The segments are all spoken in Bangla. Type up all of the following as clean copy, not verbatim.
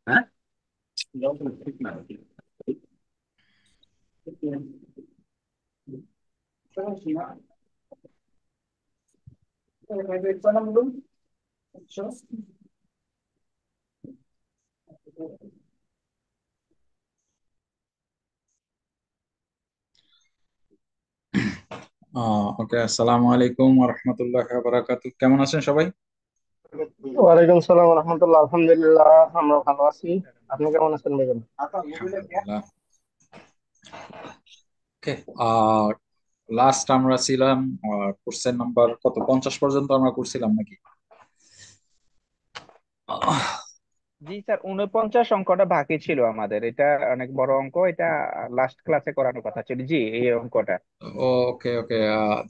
হ্যাঁ। ওকে, আসসালামু আলাইকুম রহমতুল্লাহ বারাকাতু। কেমন আছেন সবাই? ওয়ালাইকুম সালাম রহমতুল্লাহ। আলহামদুলিল্লাহ, আমরা ভালো আছি। আপনি কেমন আছেন বেগম? আলহামদুলিল্লাহ। ওকে। লাস্ট আমরা ছিলাম কোর্সের নাম্বার কত, 50 পর্যন্ত আমরা করছিলাম নাকি? জি স্যার, 49 অঙ্কটা বাকি ছিল আমাদের। এটা অনেক বড় অঙ্ক, এটা লাস্ট ক্লাসে করানোর কথা ছিল। জি, এই অঙ্কটা। ওকে ওকে,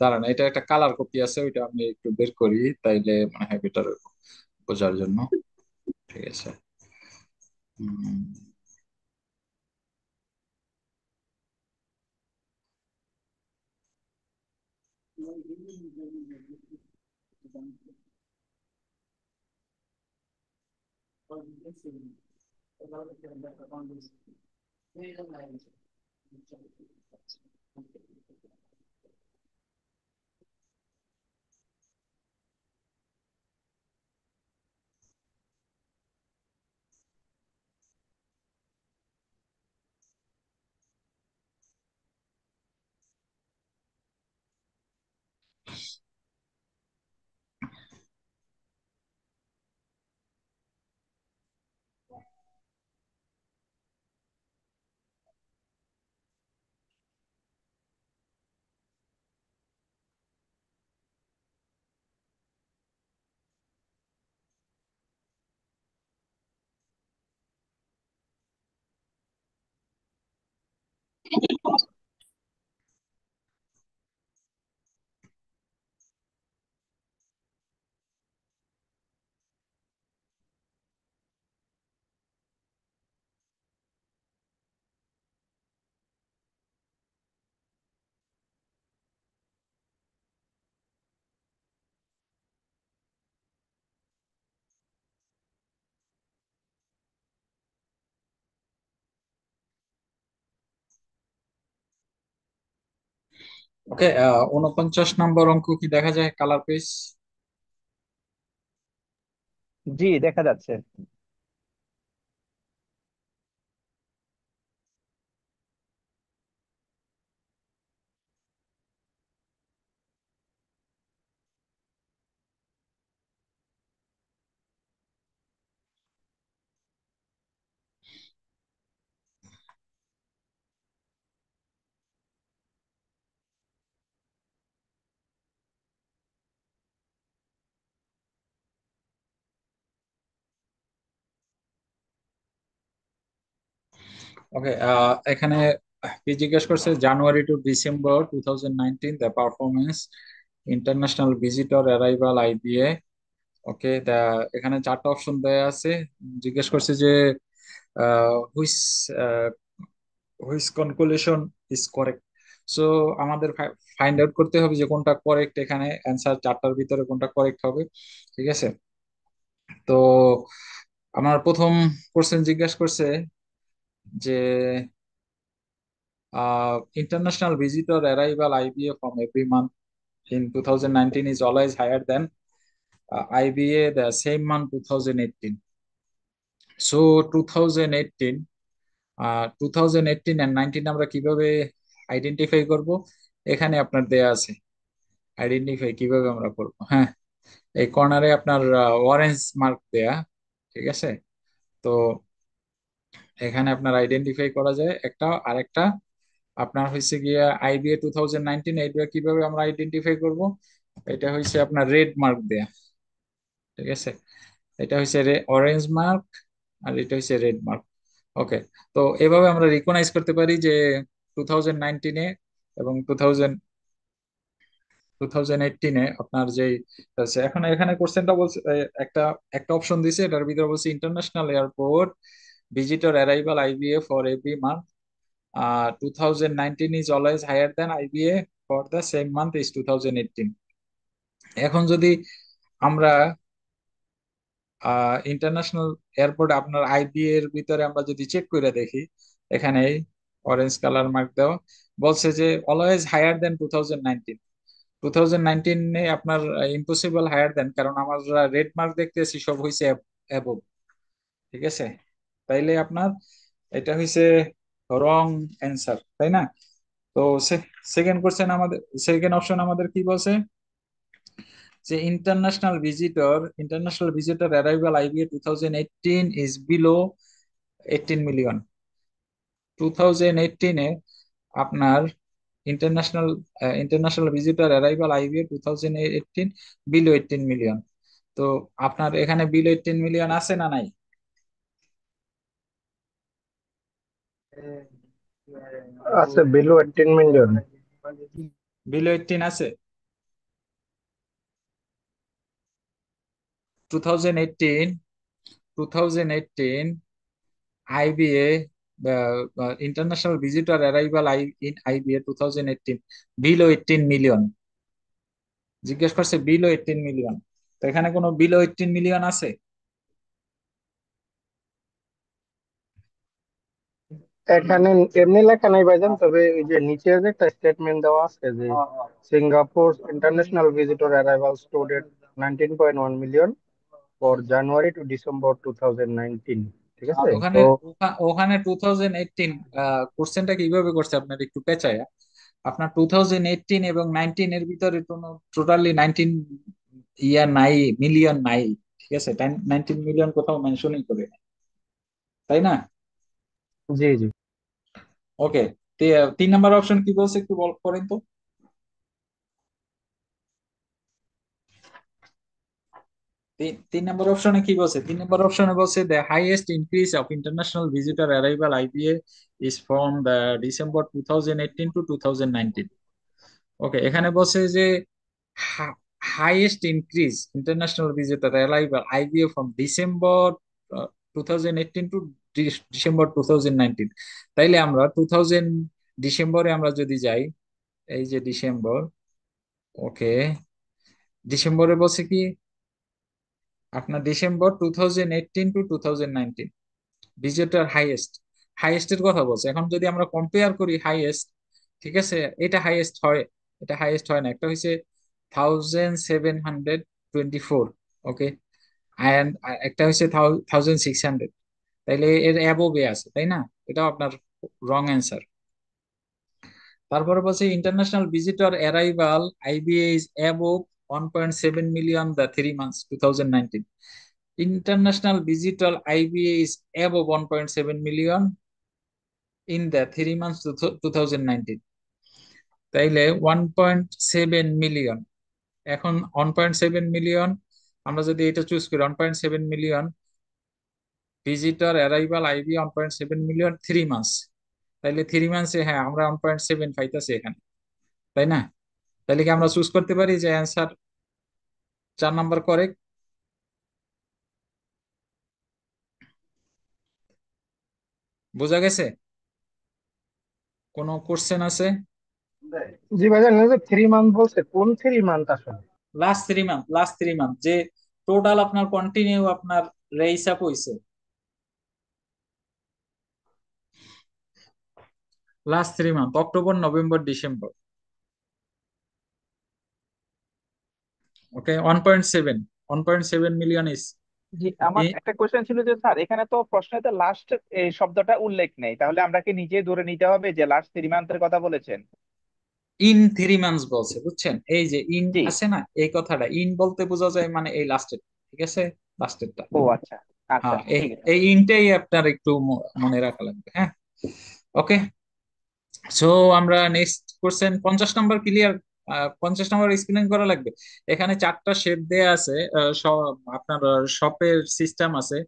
দাঁড়ান, এটা একটা কালার কপি আছে, ওইটা আমি একটু বের করি, তাইলে মনে হয় বেটার বোঝার জন্য। ঠিক আছে। হুম, ওকে। 49 নম্বর অঙ্ক কি দেখা যায় কালার পেজ? জি, দেখা যাচ্ছে। ওকে। এখানে কি জিজ্ঞেস করছে, January to December 2019 the performance international visitor arrival IBA. Okay, এখানে চারটা অপশন দেয়া আছে। জিজ্ঞেস করছে যে which which conclusion is correct. So আমাদের ফাইন্ড আউট করতে হবে যে কোনটা কারেক্ট, এখানে অ্যান্সার চারটার ভিতরে কোনটা কারেক্ট হবে। ঠিক আছে। তো আমার প্রথম কোশ্চেন জিজ্ঞেস করছে যে international visitor arrival IBA from every month in 2019 is always higher than IBA the same month 2018. So 2018, 2018 and 19 আমরা কিভাবে আইডেন্টিফাই করব? এখানে আপনার দেয়া আছে। আইডেন্টিফাই কিভাবে আমরা করব? হ্যাঁ, এই কর্নারে আপনার অরেঞ্জ মার্ক দেয়া। ঠিক আছে। তো এখানে আপনার আইডেন্টিফাই করা যায় একটা আরেকটা। আপনার হয়েছে গিয়া আইবিএ 2019, এইটা কিভাবে আমরা আইডেন্টিফাই করব? এটা হয়েছে আপনার রেড মার্ক দেয়া। ঠিক আছে। এটা হয়েছে অরেঞ্জ মার্ক, আর এটা হয়েছে রেড মার্ক। ওকে। তো এভাবে আমরা রিকগনাইজ করতে পারি যে 2019-এ এবং 2018-এ আপনার যেই আছে। এখন এখানে কোশ্চেনটা বলছে একটা একটা অপশন দিছে, এটার ভিতরে বলছে international airport visitor arrival IBA for every month 2019 is always higher than IBA for the same month is 2018। এখন যদি আমরা ইন্টারন্যাশনাল এয়ারপোর্ট আপনার আইবিএ এর ভিতরে আমরা যদি চেক করে দেখি, এখানে অরেঞ্জ কালার মার্ক দেওয়া বলছে যে অলওয়েজ হায়ার দেন 2019। 2019-এ আপনার ইম্পসিবল হায়ার দেন, কারণ আমরা রেড মার্ক দেখতেছি সব হয়েছে অ্যাবভ। ঠিক আছে, তাইলে আপনার এটা হয়েছে রং অ্যান্সার, তাই না? তো সেকেন্ড কোশ্চেন আমাদের, সেকেন্ড অপশন আমাদের কি বলছে যে international visitor arrival IBA 2018 is below 18 million. 2018-এ আপনার international international visitor arrival IBA 2018 below 18 million. তো আপনার এখানে বিলো 18 মিলিয়ন আছে না নাই? আছে বিলো 18 মিলিয়ন। বিলো 18 আছে। 2018 2018 IBA international visitor arrival in IBA 2018 below 18 million. জিজ্ঞেস করছে বিলো 18 মিলিয়ন, তো এখানে কোনো বিলো 18 মিলিয়ন আছে? এখানে এমনি লেখা নাই ভাইজান, তবে ওই যে নিচে যে একটা স্টেটমেন্ট দেওয়া আছে যে Singapore international visitor arrival stowed at 19.1 million for January to December 2019। ঠিক আছে ওখানে তো ওখানে 2018 কোশ্চেনটা কিভাবে করছে আপনার একটু পেঁচায়া, আপনার 2018 এবং 19 এর ভিতরে কোনো টোটালি 19 নাই, মিলিয়ন নাই। ঠিক আছে, 19 মিলিয়ন কোথাও মেনশনই করে নাই, তাই না? জি জি। ওকে, 3 নাম্বার অপশন কি বলছে একটু করেন তো। তিন নম্বর অপশনে কি বলছে? 3 নম্বর অপশনে বলছে the highest increase of international visitor arrival IBA is from the December 2018 to 2019। Okay, এখানে বলছে যে highest increase international visitor arrival IBA from December 2018 to December 2019। তাইলে আমরা ডিসেম্বরে আমরা যদি যাই, এই যে ডিসেম্বর, ওকে, ডিসেম্বরে বলছে কি আপনার ডিসেম্বর 2018 টু 2019 ভিজিটর হাইয়েস্ট, হাইয়েস্টের কথা বলছে। এখন যদি আমরা কম্পেয়ার করি হাইয়েস্ট, ঠিক আছে, এটা হাইয়েস্ট হয়, এটা হাইয়েস্ট হয় না, একটা হয়েছে 1724। ওকে, অ্যান্ড একটা হয়েছে 1600, তাইলে এর অ্যাবোভে আছে, তাই না? এটাও আপনার রং অ্যান্সার। তারপরে বলছে international visitor arrival IBA is above 1.7 million the 3 months 2019। International visitor IBA is above 1.7 million in the 3 months to 2019। তাইলে 1.7 মিলিয়ন, এখন 1.7 মিলিয়ন আমরা যদি এটা চুজ করি, 1.7 million visitor arrival IB 1.7 million 3 months, তাইলে 3 মান্থসে হ্যাঁ আমরা 1.7 পাইতেছি এখানে, তাই না? তাইলে কি আমরা চুজ করতে পারি যে অ্যান্সার 4 নাম্বার করেক্ট? বোঝা গেছে? কোনো কোশ্চেন আছে? জি ভাইজান, 3 মান্থ বলছে, কোন 3 মান্থ আসলে? লাস্ট 3 মান্থ যে টোটাল আপনার কন্টিনিউ আপনার রেইস আপ হইছে, last 3 month October November December. Okay, 1.7 million is. জি, আমার একটা কোয়েশ্চেন ছিল যে স্যার, এখানে তো প্রশ্নে তো লাস্ট এই শব্দটা উল্লেখ নেই, তাহলে আমরা কি নিজে ধরে নিতে হবে যে লাস্ট 3 মান্থের কথা বলেছেন? ইন 3 মান্থস বলছে, বুঝছেন? এই যে ইন জি। আছে না, এই কথাটা ইন বলতে বোঝা যায় মানে এই লাস্টের, ঠিক আছে, লাস্টেরটা। ও আচ্ছা। আচ্ছা হ্যাঁ, এই ঠিক আছে। এই ইনটাই আপনার একটু মনে রাখা লাগবে, হ্যাঁ। ওকে, সো আমরা next question 50 number clear. 50 number explain করা লাগবে। এখানে 4টা শেপ দেয়া আছে, আপনার শপের সিস্টেম আছে।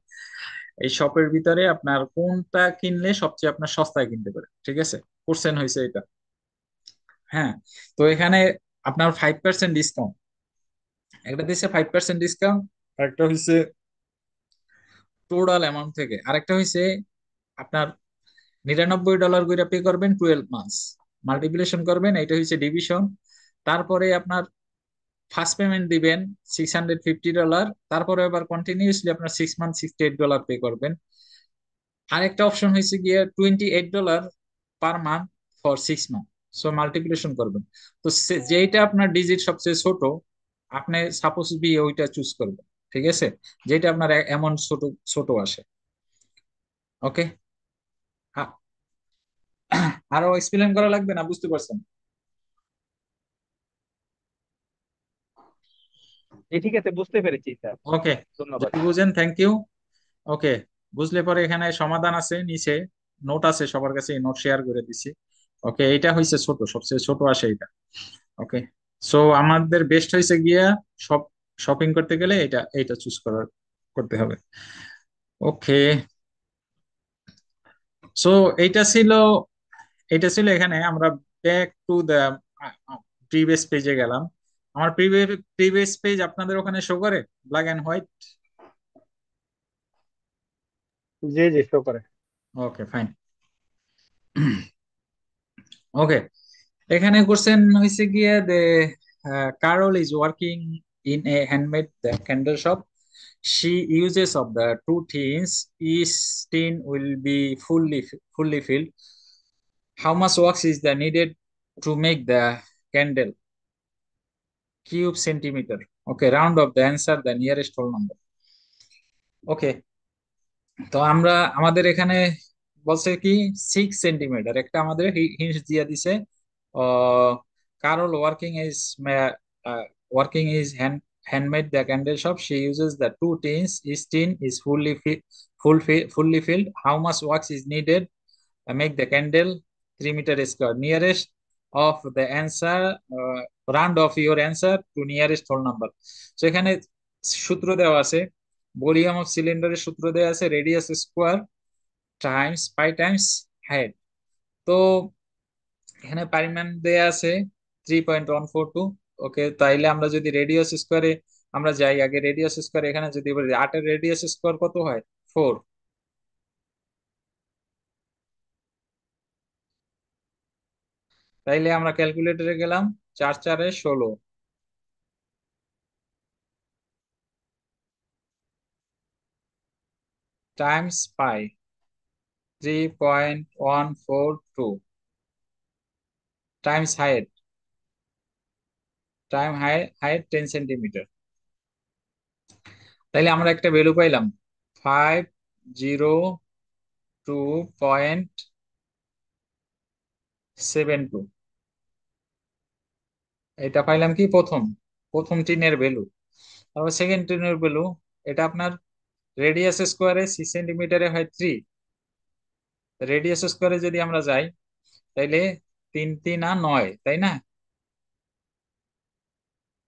এই শপের ভিতরে আপনার কোনটা কিনলে সবচেয়ে আপনার সস্তায় কিনতে পারে, ঠিক আছে? কোশ্চেন হয়েছে এটা। হ্যাঁ, তো এখানে আপনার 5% ডিসকাউন্ট, একটা দিচ্ছে 5% ডিসকাউন্ট, একটা হচ্ছে টোটাল অ্যামাউন্ট থেকে, আরেকটা হচ্ছে আপনার $99 করে পে করবেন 12 মান্থস, মাল্টিপ্লিকেশন করবেন, এটা হচ্ছে ডিভিশন। তারপরে আপনার ফার্স্ট পেমেন্ট দিবেন $650, তারপরে আবার কন্টিনিউসলি আপনার 6 মান্থ $68 পে করবেন। আরেকটা অপশন হয়েছে গিয়ে $28 per month for 6 month, so multiplication করবেন। তো যেটা আপনার ডিজিট সবচেয়ে ছোট, আপনি সাপোজ বি ওইটা চুজ করবেন, ঠিক আছে, যেটা আপনার এমন ছোট ছোট আসে। ওকে, আরো এক্সপ্লেন করা লাগবে না, বুঝতে পারছেন? ঠিক আছে, বুঝতে পেরেছি স্যার। ওকে, ধন্যবাদ। যদি বুঝেন থ্যাংক ইউ। ওকে, বুঝলে পরে এখানে সমাধান আছে নিচে, নোট আছে সবার কাছে, নোট শেয়ার করে দিছি। ওকে, এটা হয়েছে ছোট, সবচেয়ে ছোট আসে এটা। ওকে, সো আমাদের বেস্ট হয়েছে গিয়া সব শপিং করতে গেলে এটা এটা চুজ করতে হবে। ওকে, সো এইটা ছিল এটা ছিল এখানে আমরা ব্যাক টু দ্য প্রিভিয়াস পেজে গেলাম। আমার প্রিভিয়াস পেজ আপনাদের ওখানে শো করে ব্ল্যাক এন্ড হোয়াইট? জি জি, শো করে। Okay fine. ওকে, এখানে কোশ্চেন হয়েছে গিয়ে the Carol is working in a handmade candle shop, she uses of the two tins, each tin will be fully filled, how much wax is the needed to make the candle, cube centimeter, okay, round of the answer the nearest whole number. ওকে, তো আমরা আমাদের এখানে বলছে কি 6 সেন্টিমিটার, একটা আমাদের হিন্ট দিয়ে দিছে। Carol working is handmade the candle shop, she uses the two tins, each tin is fully filled, how much wax is needed make the candle 3 meter square, nearest of the answer, round of your answer to nearest whole number. So এখানে সূত্র দেওয়া আছে, ভলিউম অফ সিলিন্ডারের সূত্র দেওয়া আছে রেডিয়াস স্কোয়ার টাইমস পাই টাইমস হাইট। তো এখানে পরিমাণ দেয়া আছে 3.142। ওকে, তাইলে আমরা যদি রেডিয়াস স্কোয়ারে আমরা যাই, আগে রেডিয়াস স্কোয়ার এখানে যদি বলি 8-এর রেডিয়াস স্কোয়ার কত হয় 4, তাইলে আমরা ক্যালকুলেটরে গেলাম 4 4-এ 16 টাইমস পাই 3.142 টাইমস হাইট 10 সেন্টিমিটার। তাইলে আমরা একটা ভ্যালু পাইলাম 502.72, এটা পাইলাম কি প্রথম প্রথম টিনের ভ্যালু। তারপর সেকেন্ড টিনের ভ্যালু, এটা আপনার রেডিয়াস স্কোয়ারে 6 সেন্টিমিটারে হয় 3, রেডিয়াস স্কোয়ারে যদি আমরা যাই তাইলে 3 3 9, তাই না?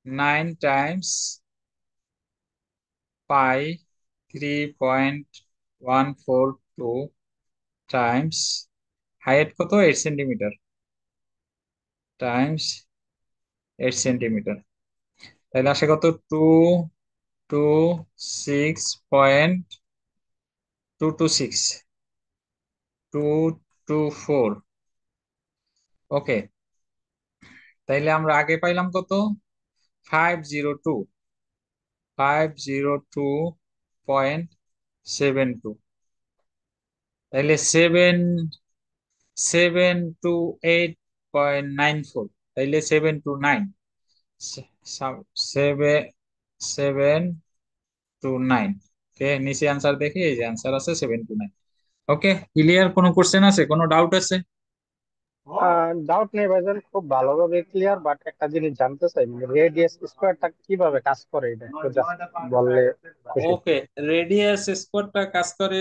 9 টাইমস পাই 3.142 টাইমস হাইট কত 8 সেন্টিমিটার টাইমস 8 সেন্টিমিটার, তাহলে আসে কত 226.224। ওকে, তাইলে আমরা আগে পাইলাম কত 502.72, তাইলে 728.94, তাইলে 729, 729। ওকে, নিচে আনসার দেখি, এই যে আনসার আছে 729। ওকে, ক্লিয়ার? কোনো কোশ্চেন আছে, কোনো ডাউট আছে? ডাউট নেই ভাইজান, খুব ভালোভাবে ক্লিয়ার। বাট একটা জিনিস জানতে চাই, মানে রেডিয়াস স্কোয়ারটা কিভাবে কাজ করে, এটা একটু just বললে খুশি। ওকে, রেডিয়াস স্কোয়ারটা কাজ করে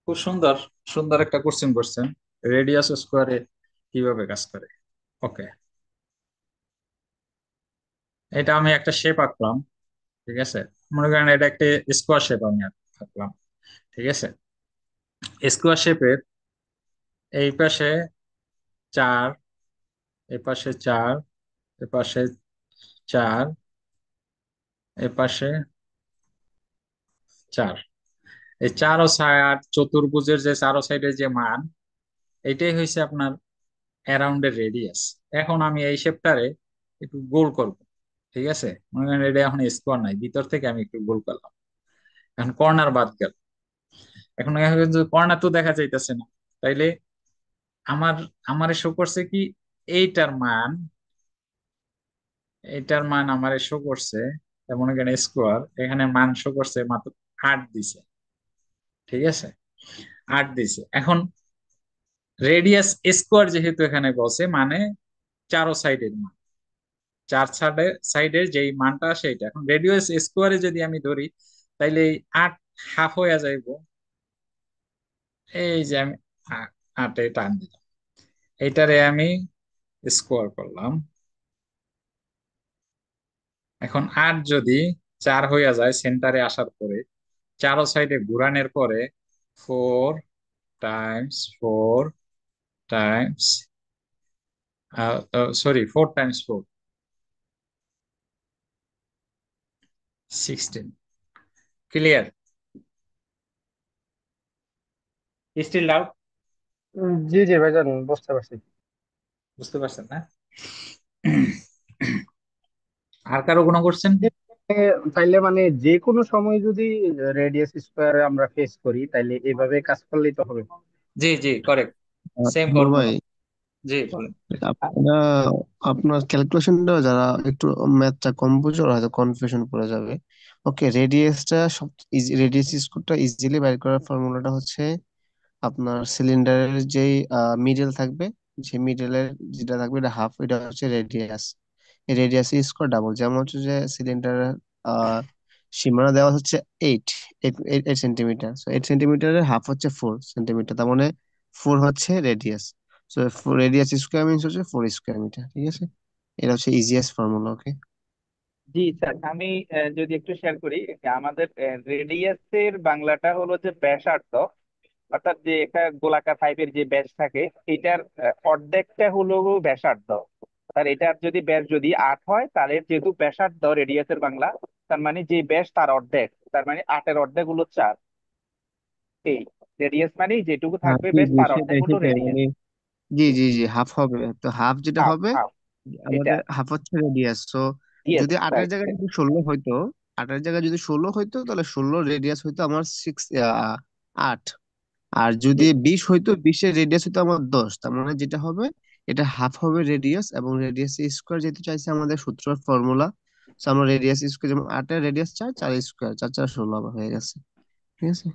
খুব সুন্দর, সুন্দর একটা কোশ্চেন করছেন, রেডিয়াস স্কোয়ারে কিভাবে কাজ করে। ওকে, এটা আমি একটা শেপ আঁকলাম, ঠিক আছে, মনে করেন এটা একটা স্কোয়ার শেপ আমি থাকলাম। ঠিক আছে, স্কোয়ার শেপের এই পাশে 4, এ পাশে 4, এ পাশে 4, এ পাশে 4। এই 4 ও 8 চতুর্ভুজের যে চারো সাইডের যে মান, এটাই হয়েছে আপনার অ্যারাউন্ড এর রেডিয়াস। এখন আমি এই শেপটারে একটু গোল করব। ঠিক আছে, মনে করেন এটা এখন স্কোয়ার নাই, ভিতর থেকে আমি একটু গোল করলাম। এখন কর্নার বাদ গেল। এখন কর্নার তো দেখা যাইতেছে না, তাইলে আমার আমারে শো করছে কি, এইটার মান, এইটার মান আমারে শো করছে, মনে করেন স্কোয়ার, এখানে মান শো করছে মাত্র 8 দিছে। ঠিক আছে, 8 দিছে। এখন রেডিয়াস স্কোয়ার যেহেতু এখানে বসে, মানে চারো সাইডের মান, চার সাইডের যেই মানটা সেইটা। এখন রেডিয়াস স্কোয়ারে যদি আমি ধরি, তাইলে এই 8 হাফ হয়ে যাইব। এই যে আমি 8-এ টান দিলাম, এইটারে আমি স্কোয়ার করলাম। এখন 8 যদি 4 হইয়া যায় সেন্টারে আসার পরে, চারো সাইডে ঘুরানোর পরে, 4 times 4 times, sorry, 4 times 4, 16। Clear? Still doubt? জি জি ভাইজান, বুঝতে পারছি। বুঝতে পারছেন না? আর কারো কোনো কোশ্চেন? এ, তাইলে মানে যে কোনো সময় যদি রেডিয়াস স্কোয়ারে আমরা ফেস করি, তাইলে এইভাবে কাজ করলেই তো হবে। জি জি, কারেক্ট, সেম আনোয়ার ভাই, ফর্মুলা। জি বলেন। আপনারা আপনার ক্যালকুলেশনটা যারা একটু ম্যাথটা কম বুঝে ওরা হয়তো কনফিউশন পড়ে যাবে। ওকে, রেডিয়াসটা সব ইজি, রেডিয়াস স্কোয়ারটা ইজিলি বের করার ফর্মুলাটা হচ্ছে আপনার সিলিন্ডারের যেই মিডল থাকবে, যে মিডলের যেটা থাকবে এটা হাফ, এটা হচ্ছে রেডিয়াস। এই রেডিয়াস স্কোয়ার ডাবল, যেমন হচ্ছে যে সিলিন্ডারের আহ সীমানা দেওয়া হচ্ছে 8 8 সেন্টিমিটার, সো 8 সেন্টিমিটারের হাফ হচ্ছে 4 সেন্টিমিটার, তার মানে 4 হচ্ছে radius. So radius square means হচ্ছে 4 স্কোয়ার মিটার। ঠিক আছে, এটা হচ্ছে ইজিয়েস্ট ফর্মুলা। ওকে, জি স্যার, আমি যদি একটু শেয়ার করি, যে আমাদের রেডিয়াসের বাংলাটা হলো যে ব্যাসার্ধ। অর্থাৎ যে একটা গোলাকার পাইপের যে ব্যাস থাকে, এটার অর্ধেকটা হলো ব্যাসার্ধ। আর এটার যদি ব্যাস যদি 8 হয়, তাহলে যেহেতু ব্যাসার্ধ রেডিয়াসের বাংলা, তার মানে যে ব্যাস তার অর্ধেক, তার মানে 8-এর অর্ধেক হলো 4। এই রেডিয়াস মানে যেটুকু হ্যাঁ থাকবে জি ব্যাস জি, তার অর্ধেক সেটাই হলো সেটাই রেডিয়াস। মানে, জি জি জি, হাফ হবে তো, হাফ যেটা হাফ হবে হাফ এটা। আমাদের হাফ হচ্ছে রেডিয়াস। তো ইয়েস যদি 8-এর রাইট। জায়গায় যদি 16 হইতো, 8-এর জায়গায় যদি 16 হইতো তাহলে 16 রেডিয়াস হইতো আমার 8। আর যদি 20 হইতো, 20-এর রেডিয়াস হইতো আমার 10, তার মানে যেটা হবে এটা হাফ হবে রেডিয়াস, এবং রেডিয়াস স্কোয়ার যেহেতু চাইছে আমাদের সূত্র ফর্মুলা, আমরা রেডিয়াস স্কোয়ার, যেমন 8-এর রেডিয়াস 4, 4 স্কোয়ার, 4 4 16 আবার হয়ে গেছে। ঠিক আছে,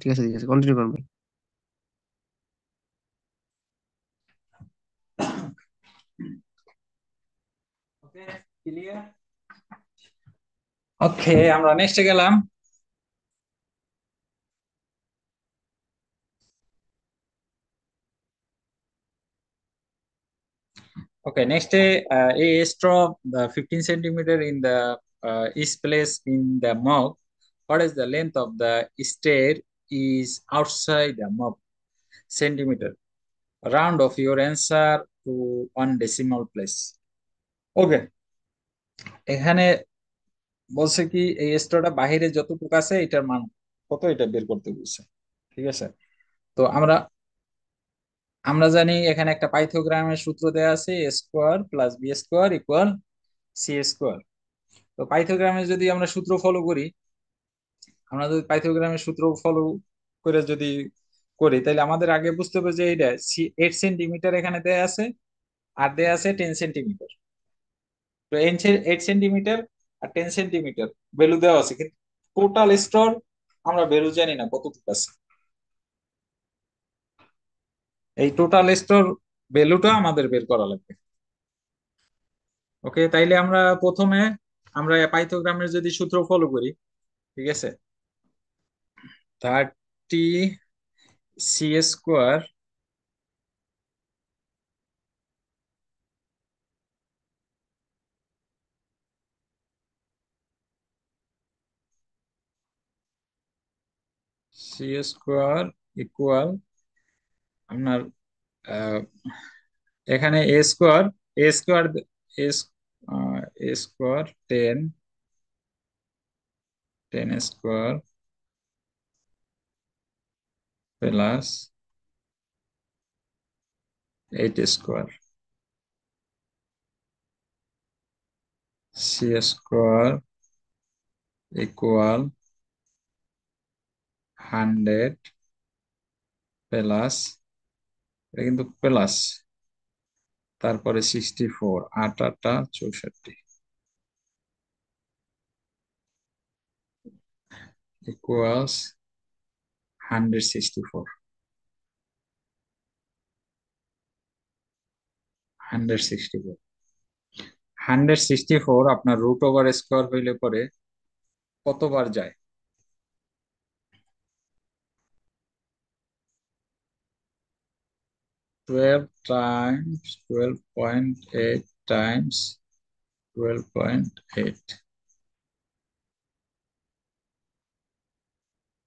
ঠিক আছে, ঠিক আছে, কন্টিনিউ করবেন। ওকে, ক্লিয়ার? ওকে, আমরা নেক্সটে গেলাম। Okay, next a straw 15 centimeter in the is placed in the mug. What is the length of the stair is outside the mug? Centimeter. Round of your answer to 1 decimal place. Okay, এখানে বলছে কি এই স্ট্রটা বাহিরে যতটুকু আছে এটার মান কত, এটা বের করতে বলছে। ঠিক আছে, তো আমরা আমরা জানি এখানে একটা পাইথাগোরামের সূত্র দেয়া আছে, a square plus B square equal C square. তো পাইথাগোরামের যদি আমরা সূত্র ফলো করি, আমরা যদি পাইথাগোরামের সূত্র ফলো করে যদি করি, তাহলে আমাদের আগে বুঝতে হবে যে এটা 8 সেন্টিমিটার এখানে দেয়া আছে, আর দেয়া আছে 10 সেন্টিমিটার। তো 8 সেন্টিমিটার আর 10 সেন্টিমিটার ভ্যালু দেওয়া আছে, কিন্তু টোটাল স্টোর আমরা ভ্যালু জানি না কতটুকু আছে। এই টোটাল স্টোর ভ্যালুটা আমাদের বের করা লাগবে। ওকে, তাইলে আমরা প্রথমে আমরা পাইথাগোরামের যদি সূত্র ফলো করি, ঠিক আছে, 30 c² সি স্কোয়ার ইকুয়াল আপনার এখানে A square A square A square 10 square plus 8 square C square equal 100 plus, এটা কিন্তু প্লাস, তারপরে 64 8 8 64 ইকুয়ালস 164 164 164 আপনার রুট ওভার স্কোয়ার হইলে পরে কতবার যায়? 12 টাইমস 12.8 টাইমস 12.8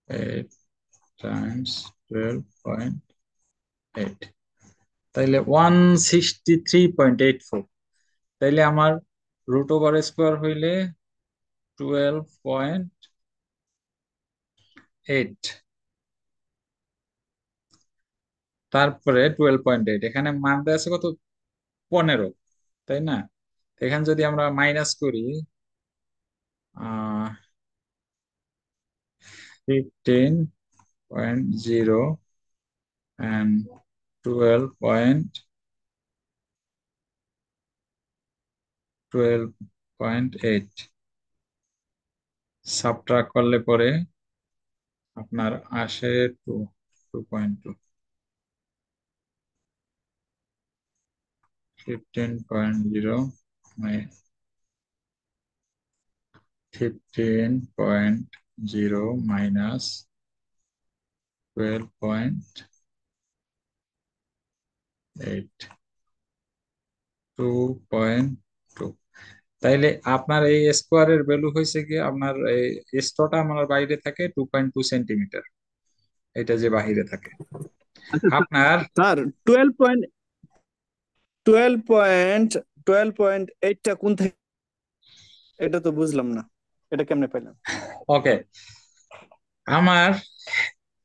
8 টাইমস 12.8 তাইলে 163.84। তাইলে আমার রুট ওভার স্কোয়ার হইলে 12.8, তারপরে 12.8, এখানে মান দেওয়া আছে কত? 15, তাই না? এখানে যদি আমরা মাইনাস করি 15.0 and 12.8 সাবট্রাক্ট করলে পরে আপনার আসে 2.2 15.0 15.0 মাইনাস 12.8 2.2। তাইলে আপনার এই স্কোয়ারের ভ্যালু হয়েছে কি, আপনার এই স্টোটা আমার বাইরে থাকে 2.2 সেন্টিমিটার, এটা যে বাহিরে থাকে আচ্ছা আপনার। স্যার, 12.8টা কোন থেকে? এটা তো বুঝলাম না, এটা কেমনে পেলাম? ওকে, আমার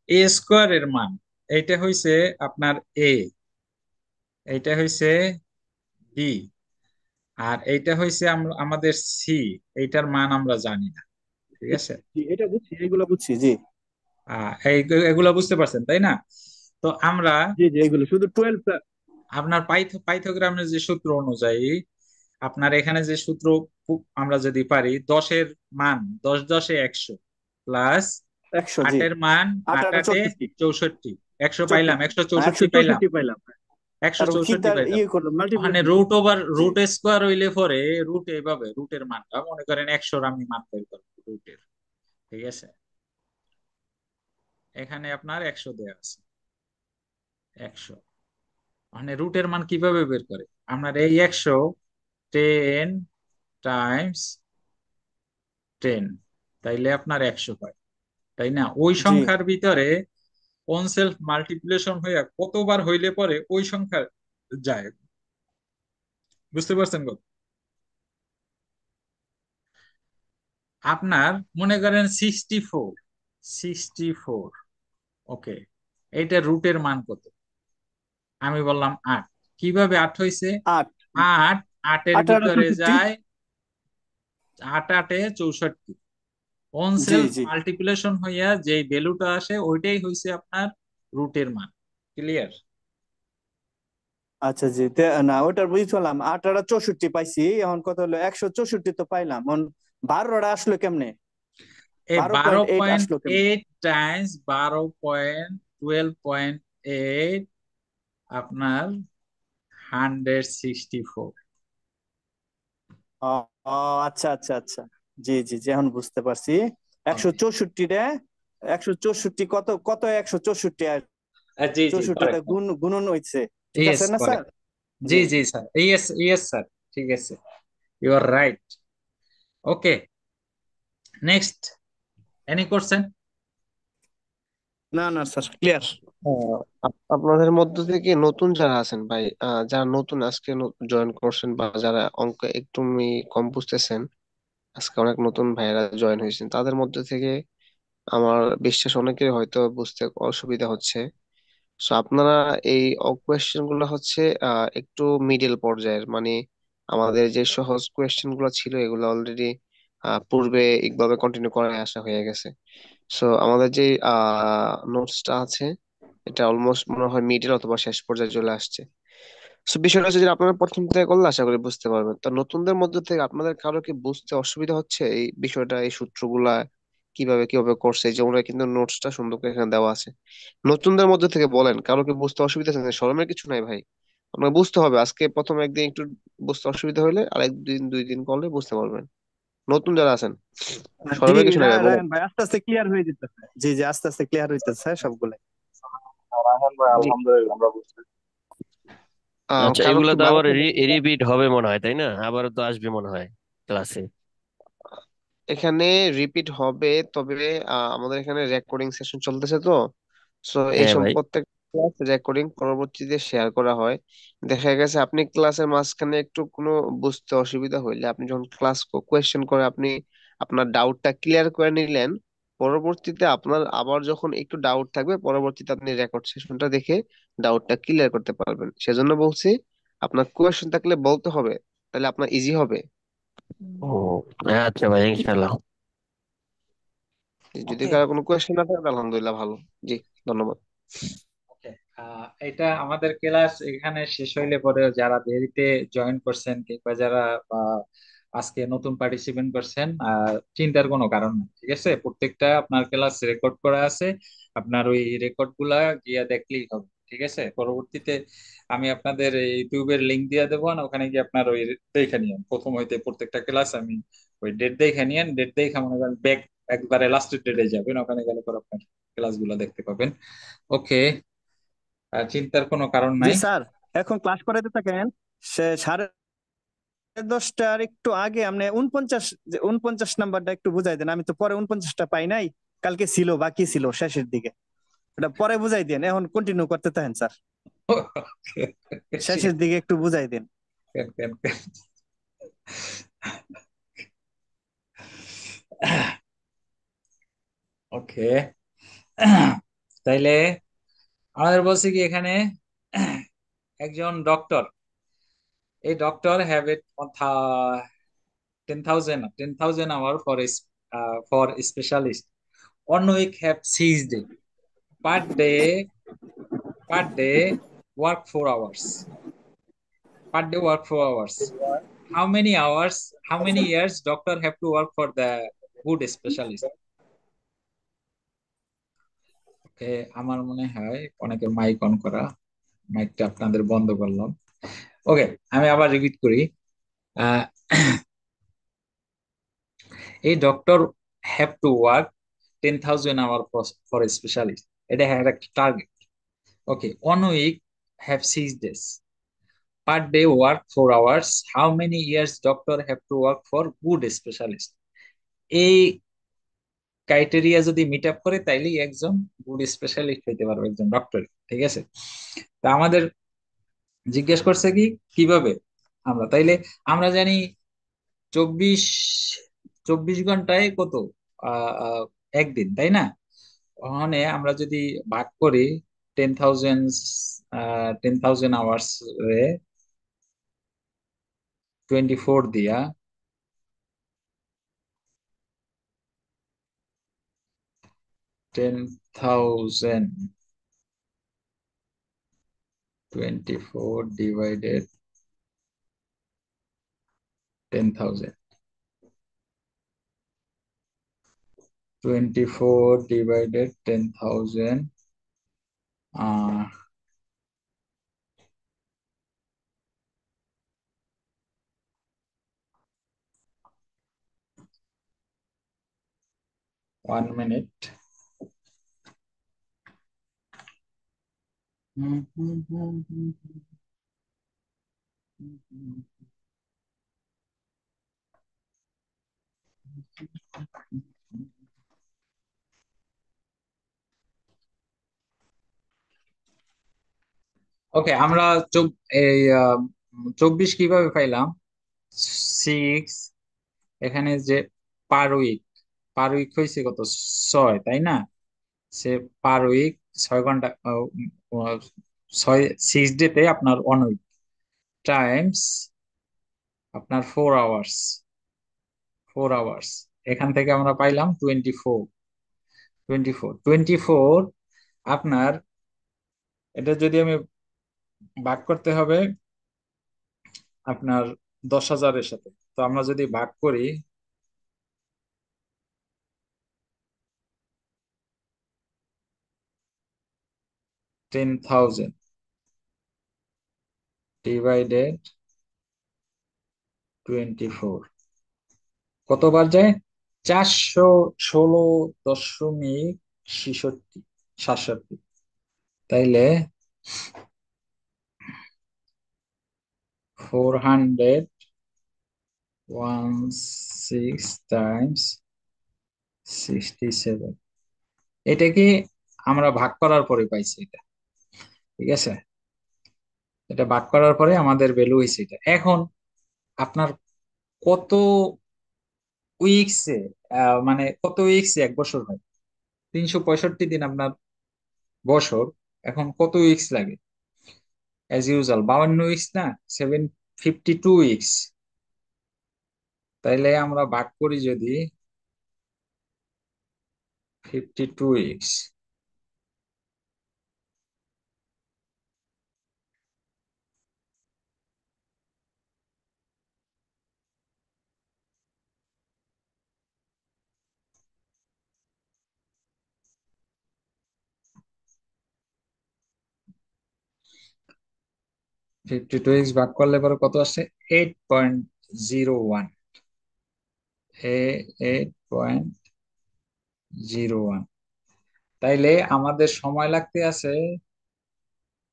এ স্কোয়ারের মান এইটা হইছে আপনার এ, এইটা হইছে বি, আর এইটা হইছে আমাদের সি। এইটার মান আমরা জানি না, ঠিক আছে? জি, এটা বুঝছি, এগুলো বুঝছি। জি এগুলা বুঝতে পারছেন তাই না? তো আমরা জি জি, এগুলো শুধু 12। আপনার পাইথাগোরাসের যে সূত্র অনুযায়ী আপনার এখানে যে সূত্র আমরা যদি পারি 10-এর মান 10 10-এ 100 প্লাস 100। জি, 8-এর মান 8 8 8 8-এ 64। 64, 100 পাইলাম, 64, 164 পাইলাম, 164 পাইলাম। তারপর কি 164 তার পাইলাম। ইয়ে করলাম, ওখানে মাল্টিপ্লিকেশন। রুট ওভার জি রুট স্কোয়ার হইলে পরে রুট এইভাবে রুটের মানটা মনে করেন 100-র আমি মান বের করবো রুটের, ঠিক আছে? এখানে আপনার 100 দেওয়া আছে, 100। মানে রুটের মান কিভাবে বের করে? আপনার এই 100 10 টাইমস 10, তাইলে আপনার 100 হয়, তাই না? ওই জি সংখ্যার ভিতরে ওন সেলফ মাল্টিপ্লিকেশন হয়ে কতবার হইলে পরে ওই সংখ্যা যায়, বুঝতে পারছেন কত? আপনার মনে করেন 64, 64, ওকে, এইটা রুটের মান কত? আমি বললাম 8। কিভাবে 8 হয়েছে? 8 8 8-এর 8 8 ভিতরে 64। যায় 8 8-এ 64, ওন জি সেলফ জি, মাল্টিপ্লিকেশন হইয়া যে ভ্যালুটা আসে ওইটাই হইছে আপনার রুটের মান। ক্লিয়ার? আচ্ছা জি। না, ওটার বুঝলাম, 8 8 64 পাইছি। এখন কত হলো? 164 তো পাইলাম। এখন 12টা আসলো কেমনে? এই 12.8 আসলো কেমনে? 12.8 টাইমস 12.12.8 আপনার 164। ও ও, আচ্ছা আচ্ছা আচ্ছা। জি জি জি, এখন বুঝতে পারছি। 164টা, 164 কত কত? 164 আর জি জি, 64টা কারেক্ট। গুণন হইছে, ঠিক ইয়েস, আছে না স্যার? কারেক্ট। জি জি জি স্যার, ইয়েস ইয়েস স্যার, ঠিক আছে, you are right. Okay, next, any question? না না স্যার, ক্লিয়ার। আপনাদের মধ্য থেকে নতুন যারা আছেন ভাই, যারা নতুন আজকে জয়েন করছেন বা যারা অঙ্ক একটু কম বুঝতেছেন, আজকে অনেক নতুন ভাইয়েরা জয়েন হয়েছেন, তাদের মধ্যে থেকে আমার বিশ্বাস অনেকের হয়তো বুঝতে অসুবিধা হচ্ছে। সো আপনারা এই কোয়েশ্চেন গুলো হচ্ছে একটু মিডল পর্যায়ের, মানে আমাদের যে সহজ কোয়েশ্চেন গুলো ছিল এগুলো অলরেডি পূর্বে এইভাবে কন্টিনিউ করে আসা হয়ে গেছে। সো আমাদের যে নোটসটা আছে এটা অলমোস্ট মনে হয় মিডল অথবা শেষ পর্যায়ে চলে আসছে। সো বিষয়টা হচ্ছে যে আপনারা প্রথম থেকে করলে আশা করি বুঝতে পারবেন। তো নতুনদের মধ্যে থেকে আপনাদের কারো কি বুঝতে অসুবিধা হচ্ছে এই বিষয়টা, এই সূত্রগুলা কিভাবে কিভাবে করছে, এই যে ওরা কিন্তু নোটসটা সুন্দর করে এখানে দেওয়া আছে। নতুনদের মধ্যে থেকে বলেন কারো কি বুঝতে অসুবিধা আছে? শরমের কিছু নাই ভাই, আপনাকে বুঝতে হবে। আজকে প্রথম একদিন একটু বুঝতে অসুবিধা হলে আর একদিন দুই দিন করলে বুঝতে পারবেন। নতুন যারা আছেন জি, শরমের কিছু নাই ভাই, বলেন। রায়হান ভাই আস্তে আস্তে ক্লিয়ার হয়ে যেতেছে। জি জি, আস্তে আস্তে ক্লিয়ার হইতেছে সবগুলো। রায়হান ভাই জি। আলহামদুলিল্লাহ আমরা বুঝছি। আচ্ছা, কারো এগুলো কি তো আবার বাড়াতে রিপিট হবে মনে হয়, তাই না? আবারও তো আসবে মনে হয় ক্লাসে। এখানে রিপিট হবে, তবে আমাদের এখানে রেকর্ডিং সেশন চলতেছে তো। সো এই হ্যাঁ ভাই। প্রত্যেক ক্লাস রেকর্ডিং পরবর্তীতে শেয়ার করা হয়। দেখা গেছে আপনি ক্লাসের মাঝখানে একটু কোনো বুঝতে অসুবিধা হইলে আপনি যখন ক্লাস কোয়েশ্চেন করে আপনি আপনার ডাউটটা ক্লিয়ার করে নিলেন, পরবর্তীতে আপনার আবার যখন একটু ডাউট থাকবে পরবর্তীতে আপনি রেকর্ড সেশনটা দেখে ডাউটটা ক্লিয়ার করতে পারবেন। সেজন্য বলছি আপনার কোয়েশ্চেন থাকলে বলতে হবে, তাহলে আপনার ইজি হবে। ও আচ্ছা ভাই, ইনশাল্লাহ। যদি ওকে। কারো কোনো কোয়েশ্চেন না থাকে তাহলে আলহামদুলিল্লাহ, ভালো। জি, ধন্যবাদ। ওকে, এটা আমাদের ক্লাস এখানে শেষ হইলে পরে যারা দেরিতে জয়েন করছেন কিংবা যারা আহ, আজকে নতুন পার্টিসিপেন্ট করছেন, চিন্তার কোনো কারণ নেই, ঠিক আছে? প্রত্যেকটা আপনার ক্লাস রেকর্ড করা আছে, আপনার ওই রেকর্ড গুলা গিয়ে দেখলেই হবে, ঠিক আছে? পরবর্তীতে আমি আপনাদের ইউটিউবের লিংক দিয়ে দেবো না, ওখানে গিয়ে আপনার ওই দেখে নিয়েন প্রথম হইতে প্রত্যেকটা ক্লাস। আমি ওই ডেট দেখে নিয়েন, ডেট দেখে মনে করেন ব্যাক একবারে লাস্টের ডেটে যাবেন, ওখানে গেলে পর আপনার ক্লাস গুলা দেখতে পাবেন। ওকে, চিন্তার কোনো কারণ জি নাই। স্যার, এখন ক্লাস করাতে থাকেন। সে 10:30টার একটু আগে আপনি 49 নাম্বারটা একটু বুঝাই দেন। আমি তো পরে 49টা পাই নাই, কালকে ছিল, বাকি ছিল শেষের দিকে। এটা পরে বুঝাই দেন, এখন কন্টিনিউ করতে থাকেন স্যার। শেষের দিকে একটু বুঝাই দেন। ওকে, তাইলে আমাদের বলছে কি এখানে একজন ডক্টর, এই doctor have it 10,000 hour for specialist on week have 6 days per day, per day work 4 hours, per day work 4 hours. How many hours, how many years doctor have to work for the good specialist? ওকে, আমার মনে হয় অনেকের মাইক অন করা, মাইকটা আপনাদের বন্ধ করলাম। ওকে, আমি আবার রিপিট করি। আহ, এই doctor have to work 10,000 hour for specialist, এটা হ্যাঁ একটা target. Okay, on week have 6 days, per day work 4 hours. How many years doctor have to work for good specialist? এই ক্রাইটেরিয়া যদি মিট আপ করে তাইলেই একজন গুড স্পেশালিস্ট হইতে পারবে, একজন ডক্টর, ঠিক আছে? তা আমাদের জিজ্ঞেস করছে কি কিভাবে আমরা, তাইলে আমরা জানি 24 24 ঘন্টায় কত, আহ আহ, একদিন, তাই না? ওখানে আমরা যদি ভাগ করি 10,000, 10,000 আওয়ার্স রে 24 দিয়া, 10,000 24 divided 10,000, 24 divided 10,000, 1 minute. ওকে, আমরা এই 24 কিভাবে পাইলাম? 6, এখানে যে পার উইক হয়েছে কত? 6, তাই না? সে পার উইক 6 ঘন্টা, 6 ডেতে আপনার 1 উইক টাইমস আপনার 4 আওয়ার্স। 4 আওয়ার্স, এখান থেকে আমরা পাইলাম 24। আপনার এটা যদি আমি ভাগ করতে হবে আপনার 10,000-এর সাথে, তো আমরা যদি ভাগ করি 10,000 ডিভাইডেড 24, কতবার যায়? 416.67। তাইলে 416 টাইমস 67, এটাকে আমরা ভাগ করার পরে পাইছি এটা। ঠিক আছে, এটা ভাগ করার পরে আমাদের ভ্যালু হয়েছে এটা। এখন আপনার কত উইকসে, মানে কত উইকসে 1 বছর হয়? 365 দিন আপনার বছর, এখন কত উইকস লাগে? অ্যাজ ইউজুয়াল 52 উইকস না, 752 উইকস। তাইলে আমরা ভাগ করি যদি 52 উইকস, 52 উইকস ভাগ করলে পরে কত আসছে? 8.01। 8.01। তাইলে আমাদের সময় লাগতে আছে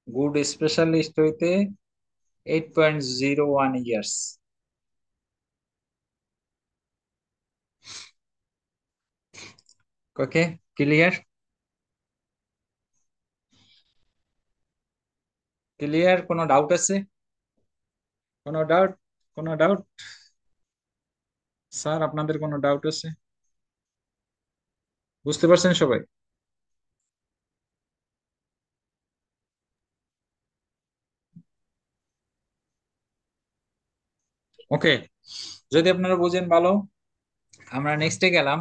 গুড স্পেশালিস্ট হইতে 8.01 ইয়ার্স। ওকে, ক্লিয়ার? ক্লিয়ার? কোনো ডাউট আছে? কোনো ডাউট? কোনো ডাউট স্যার, আপনাদের কোনো ডাউট আছে? বুঝতে পারছেন সবাই? ওকে, যদি আপনারা বুঝেন ভালো। আমরা নেক্সটে গেলাম।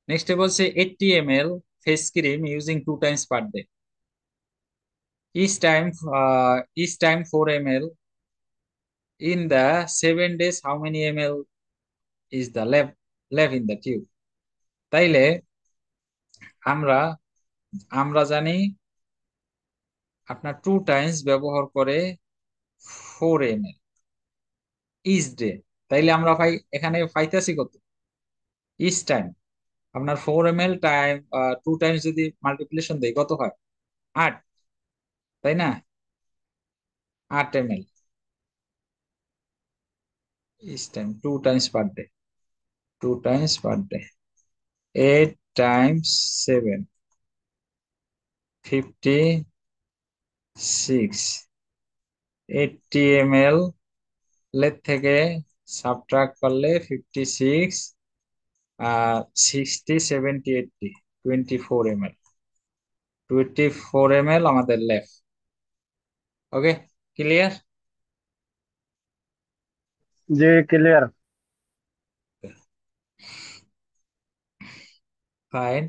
নেক্সটে বলছে 80 ml face cream using 2 times per day. Each time 4 ml. In the 7 days, how many ml is the left in the tube? তাইলে আমরা আমরা জানি আপনার 2 times ব্যবহার করে 4 ml ইচ ডে। তাইলে আমরা এখানে পাইতেছি কত? ইচ টাইম আপনার 4 ml টাইম 2 times যদি মাল্টিপ্লিকেশন দেই কত হয়? 8, তাই না? 8 ml each time, 2 times per day. 2 times per day, 8 times 7, 56। 80 ml লের থেকে সাবট্রাক্ট করলে 56, 60, 70, 80, 24 ml। 24 ml আমাদের লেফট। ওকে, ক্লিয়ার? জি ক্লিয়ার। ফাইন,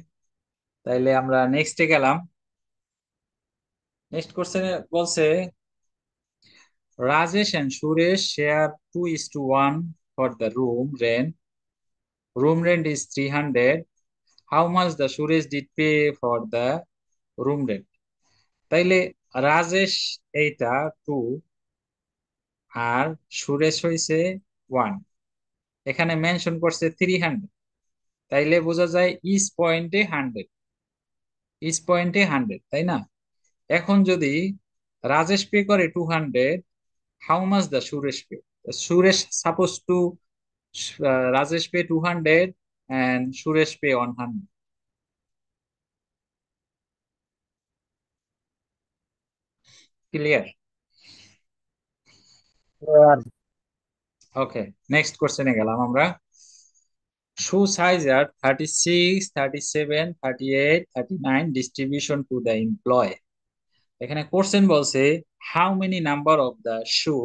তাইলে আমরা নেক্সটে গেলাম। নেক্সট কোশ্চেনে বলছে Rajesh and Suresh share 2:1 for the room rent. Room rent is 300. How much the Suresh did pay for the room rent? তাইলে রাজেশ এইটা 2 আর সুরেশ হইছে 1, এখানে মেনশন করছে 300। তাইলে বোঝা যায় ইচ পয়েন্টে 100, তাই না? এখন যদি রাজেশ পে করে 200, how much the Suresh pay? Suresh suppose to Rajesh pay 200 and Suresh pay 100। Clear? আর ওকে, নেক্সট কোশ্চেনে গেলাম আমরা। shoe size are 36, 37, 38, 39 distribution to the employee. এখানে কোশ্চেন বলছে how many number of the shoe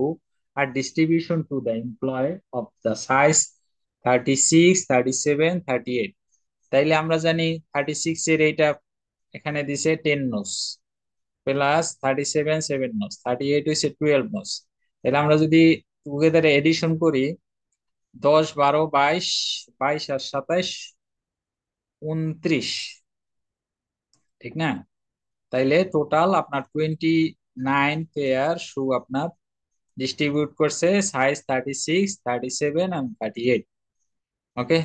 are distribution to the employee of the size 36, 37, 38। তাইলে আমরা জানি 36 এর এইটা এখানে দিছে 10 নোস, প্লাস 37 7 নোস, 38 হইছে 12 নোস। তাহলে আমরা যদি টুগেদার এডিশন করি 10 12 22, 22 আর 27 29, ঠিক না? তাইলে টোটাল আপনার 29 পেয়ার শু আপনার ডিস্ট্রিবিউট করছে size 36, 37 and 38। Okay,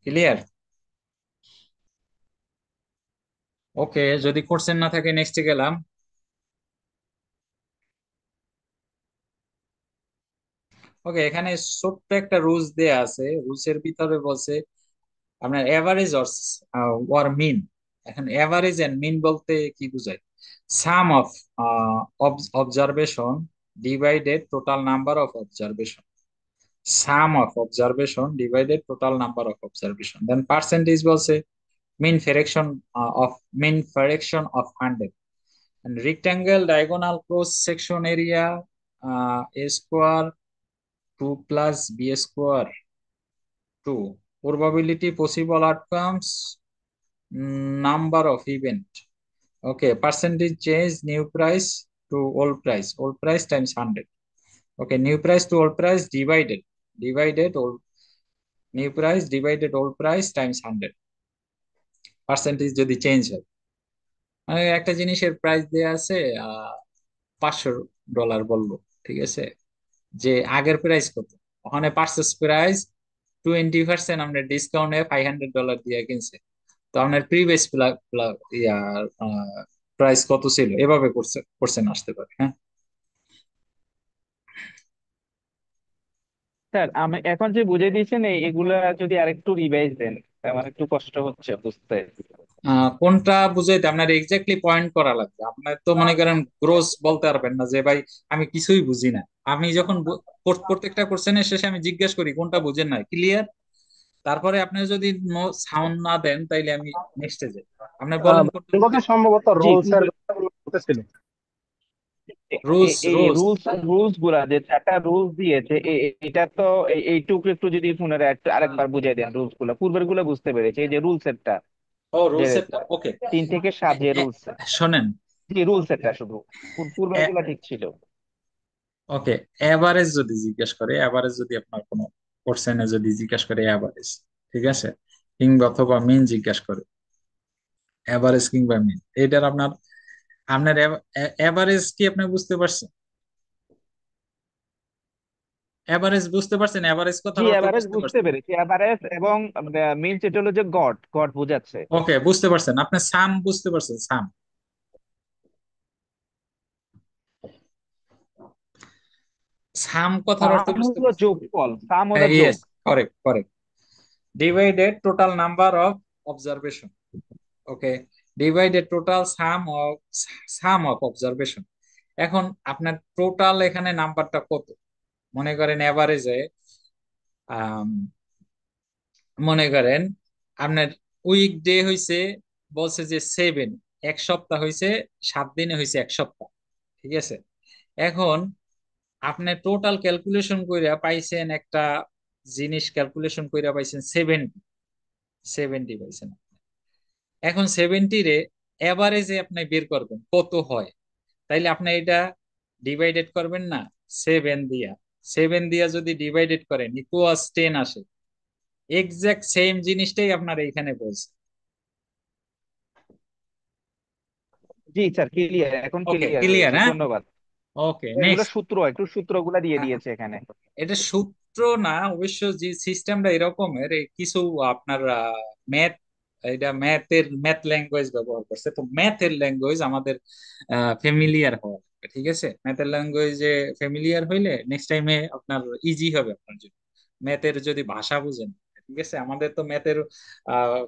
clear? Okay, যদি কোশ্চেন না থাকে নেক্সটে গেলাম। ওকে, এখানে ছোট্ট একটা রুলস দেয়া আছে, রুলসের ভিতরে বলছে আপনার এভারেজ অর মিন। এখন এভারেজ এন্ড মিন বলতে কি বোঝায়? Sum of observation divided total number of observation, sum of observation divided total number of observation. Then percentage বলছে mean fraction of 100, and rectangle diagonal cross section area a square 2 plus b square 2, probability possible outcomes, number of event. Okay, percentage change new price to old price times 100. Okay, new price to old price divided old new price divided old price times 100, percentage যদি চেঞ্জ হয়। মানে একটা জিনিসের প্রাইস দেয়া আছে $500 বললো, ঠিক আছে, যে আগের প্রাইস কত, ওখানে পারচেস প্রাইস 20% আমরা ডিসকাউন্টে $500 দিয়ে কিনছে, তো আপনার প্রিভিয়াস প্রাইস কত ছিল, এভাবে কোশ্চেন আসতে পারে। হ্যাঁ, স্যার আমি এখন যে বুঝে দিয়েছেন এগুলা যদি আরেকটু রিভাইজ দেন, আমার একটু কষ্ট হচ্ছে বুঝতে। কোনটা বুঝাইতে আপনার এক্স্যাক্টলি পয়েন্ট করা লাগবে। আপনার তো মনে করেন গ্রোস বলতে পারবেন না যে ভাই আমি কিছুই বুঝি না। আমি যখন প্রত্যেকটা কোশ্চেনের শেষে আমি জিজ্ঞেস করি কোনটা বুঝেন না, ক্লিয়ার, তারপরে আপনি যদি নো সাউন্ড না দেন তাইলে আমি নেক্সটে যাই। আপনি বলেন কোনটা কথা বুঝেন। সম্ভবত জি রুলস এর কথাগুলো বলতেছিল। রুলস এই রুলস রুলস রুলস গুলা যে চারটা রুলস দিয়েছে এটা তো এইটুকু একটু যদি পুনরায় আরেকবার বুঝিয়ে দেন। রুলস গুলা পূর্বের গুলো বুঝতে পেরেছি, এই যে রুলস এরটা ও যে রুলস এরটা ওকে। 3 থেকে 7 যে রুলস, শোনেন, জি রুলস এরটা শুধু পূর্বের গুলা ঠিক ছিল। ওকে, এভারেজ যদি জিজ্ঞেস করে, এভারেজ যদি আপনার কোনো কোশ্চেনে যদি জিজ্ঞেস করে এভারেজ, ঠিক আছে, কিংবা অথবা মিন জিজ্ঞেস করে, এভারেজ কিংবা মিন, এটার আপনার আপনার এভারেজ কি আপনি বুঝতে পারছেন? এভারেজ বুঝতে পারছেন? এভারেজ জি কথার অর্থ এভারেজ বুঝতে বুঝতে পারছেন? পেরেছি, এভারেজ এবং মিনস এটা হলো যে গড গড বোঝাচ্ছে। ওকে, বুঝতে পারছেন। আপনি সাম বুঝতে পারছেন? সাম, সাম কথার অর্থ সাম বুঝতে হলো পারছেন? যোগফল, সাম হলো যোগ। Yes, correct correct. Divided total number of observation. Okay, divided total some of observation. এখন আপনার টোটাল এখানে নাম্বারটা কত? মনে করেন এভারেজে মনে করেন আপনার উইক ডে হইছে, বলছে যে 7, এক সপ্তাহ হইছে 7 দিনে হইছে এক সপ্তাহ, ঠিক আছে। এখন আপনি টোটাল ক্যালকুলেশন কইরা পাইছেন একটা জিনিস, ক্যালকুলেশন কইরা পাইছেন 70, 70 পাইছেন। এখন 70 রে এভারেজে আপনি বের করবেন কত হয়, তাইলে আপনি এটা ডিভাইডেড করবেন না 7 দিয়া। 7 দিয়া যদি ডিভাইডেড করেন ইকুয়ালস 10 আসে। এক্সাক্ট সেম জিনিসটাই আপনার এইখানে বলছে। জি স্যার ক্লিয়ার, এখন ওকে, ক্লিয়ার ক্লিয়ার? হয়েছে, হ্যাঁ, ধন্যবাদ। ওকে, এগুলো নেক্সট। সূত্র, একটু সূত্রগুলা দিয়ে দিয়েছে এখানে। এটা সূত্র না, অবশ্য যে সিস্টেমটা এরকমের কিছু আপনার ম্যাথ, এটা ম্যাথ ল্যাঙ্গুয়েজ ব্যবহার করছে, তো ম্যাথের ল্যাঙ্গুয়েজ আমাদের ফ্যামিলিয়ার হওয়া লাগবে, ঠিক আছে। ম্যাথের ল্যাঙ্গুয়েজে ফ্যামিলিয়ার হইলে নেক্সট টাইমে আপনার ইজি হবে আপনার জন্য, ম্যাথের যদি ভাষা বুঝেন, ঠিক আছে। আমাদের তো ম্যাথের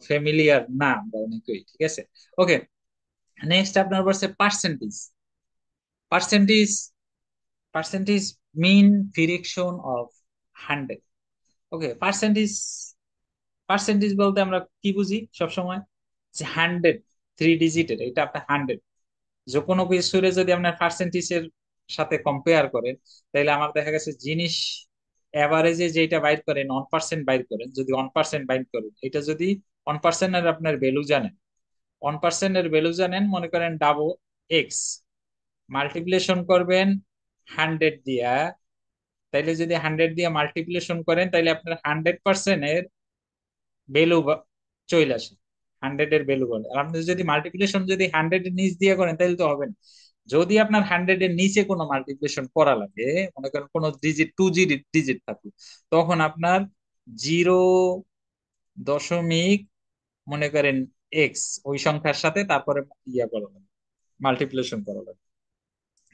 ফ্যামিলিয়ার না আমরা অনেকেই, ঠিক আছে। ওকে, নেক্সট আপনার বলছে percentage. Percentage percentage mean fraction of 100। Okay, percentage percentage বলতে আমরা কি বুঝি সবসময়, যে 100 3 ডিজিটের, এটা আপনার 100। যে কোনো কিছুরে যদি আপনার পার্সেন্টেজের সাথে কম্পেয়ার করেন, তাহলে আমার দেখা গেছে জিনিস এভারেজে যেটা বাইর করেন 1% বাইর করেন, যদি 1% বাইর করেন, এটা যদি 1%-এর আপনার ভ্যালু জানেন, 1%-এর ভ্যালু জানেন, মনে করেন ডাবল এক্স, মাল্টিপ্লিকেশন করবেন 100 দিয়া, তাইলে যদি 100 দিয়ে মাল্টিপ্লিকেশন করেন, তাইলে আপনার 100%-এর ভ্যালু চলে আসে, 100-এর ভ্যালু বলে। আর আপনি যদি মাল্টিপ্লিকেশন যদি 100-এর নিচ দিয়ে করেন, তাহলে তো হবে না। যদি আপনার 100-এর নিচে কোনো মাল্টিপ্লিকেশন করা লাগে, মনে করেন কোনো ডিজিট 2 ডিজিট থাকলো, তখন আপনার 0 দশমিক মনে করেন এক্স ওই সংখ্যার সাথে তারপরে ইয়া করা লাগে, মাল্টিপ্লিকেশন করা লাগে।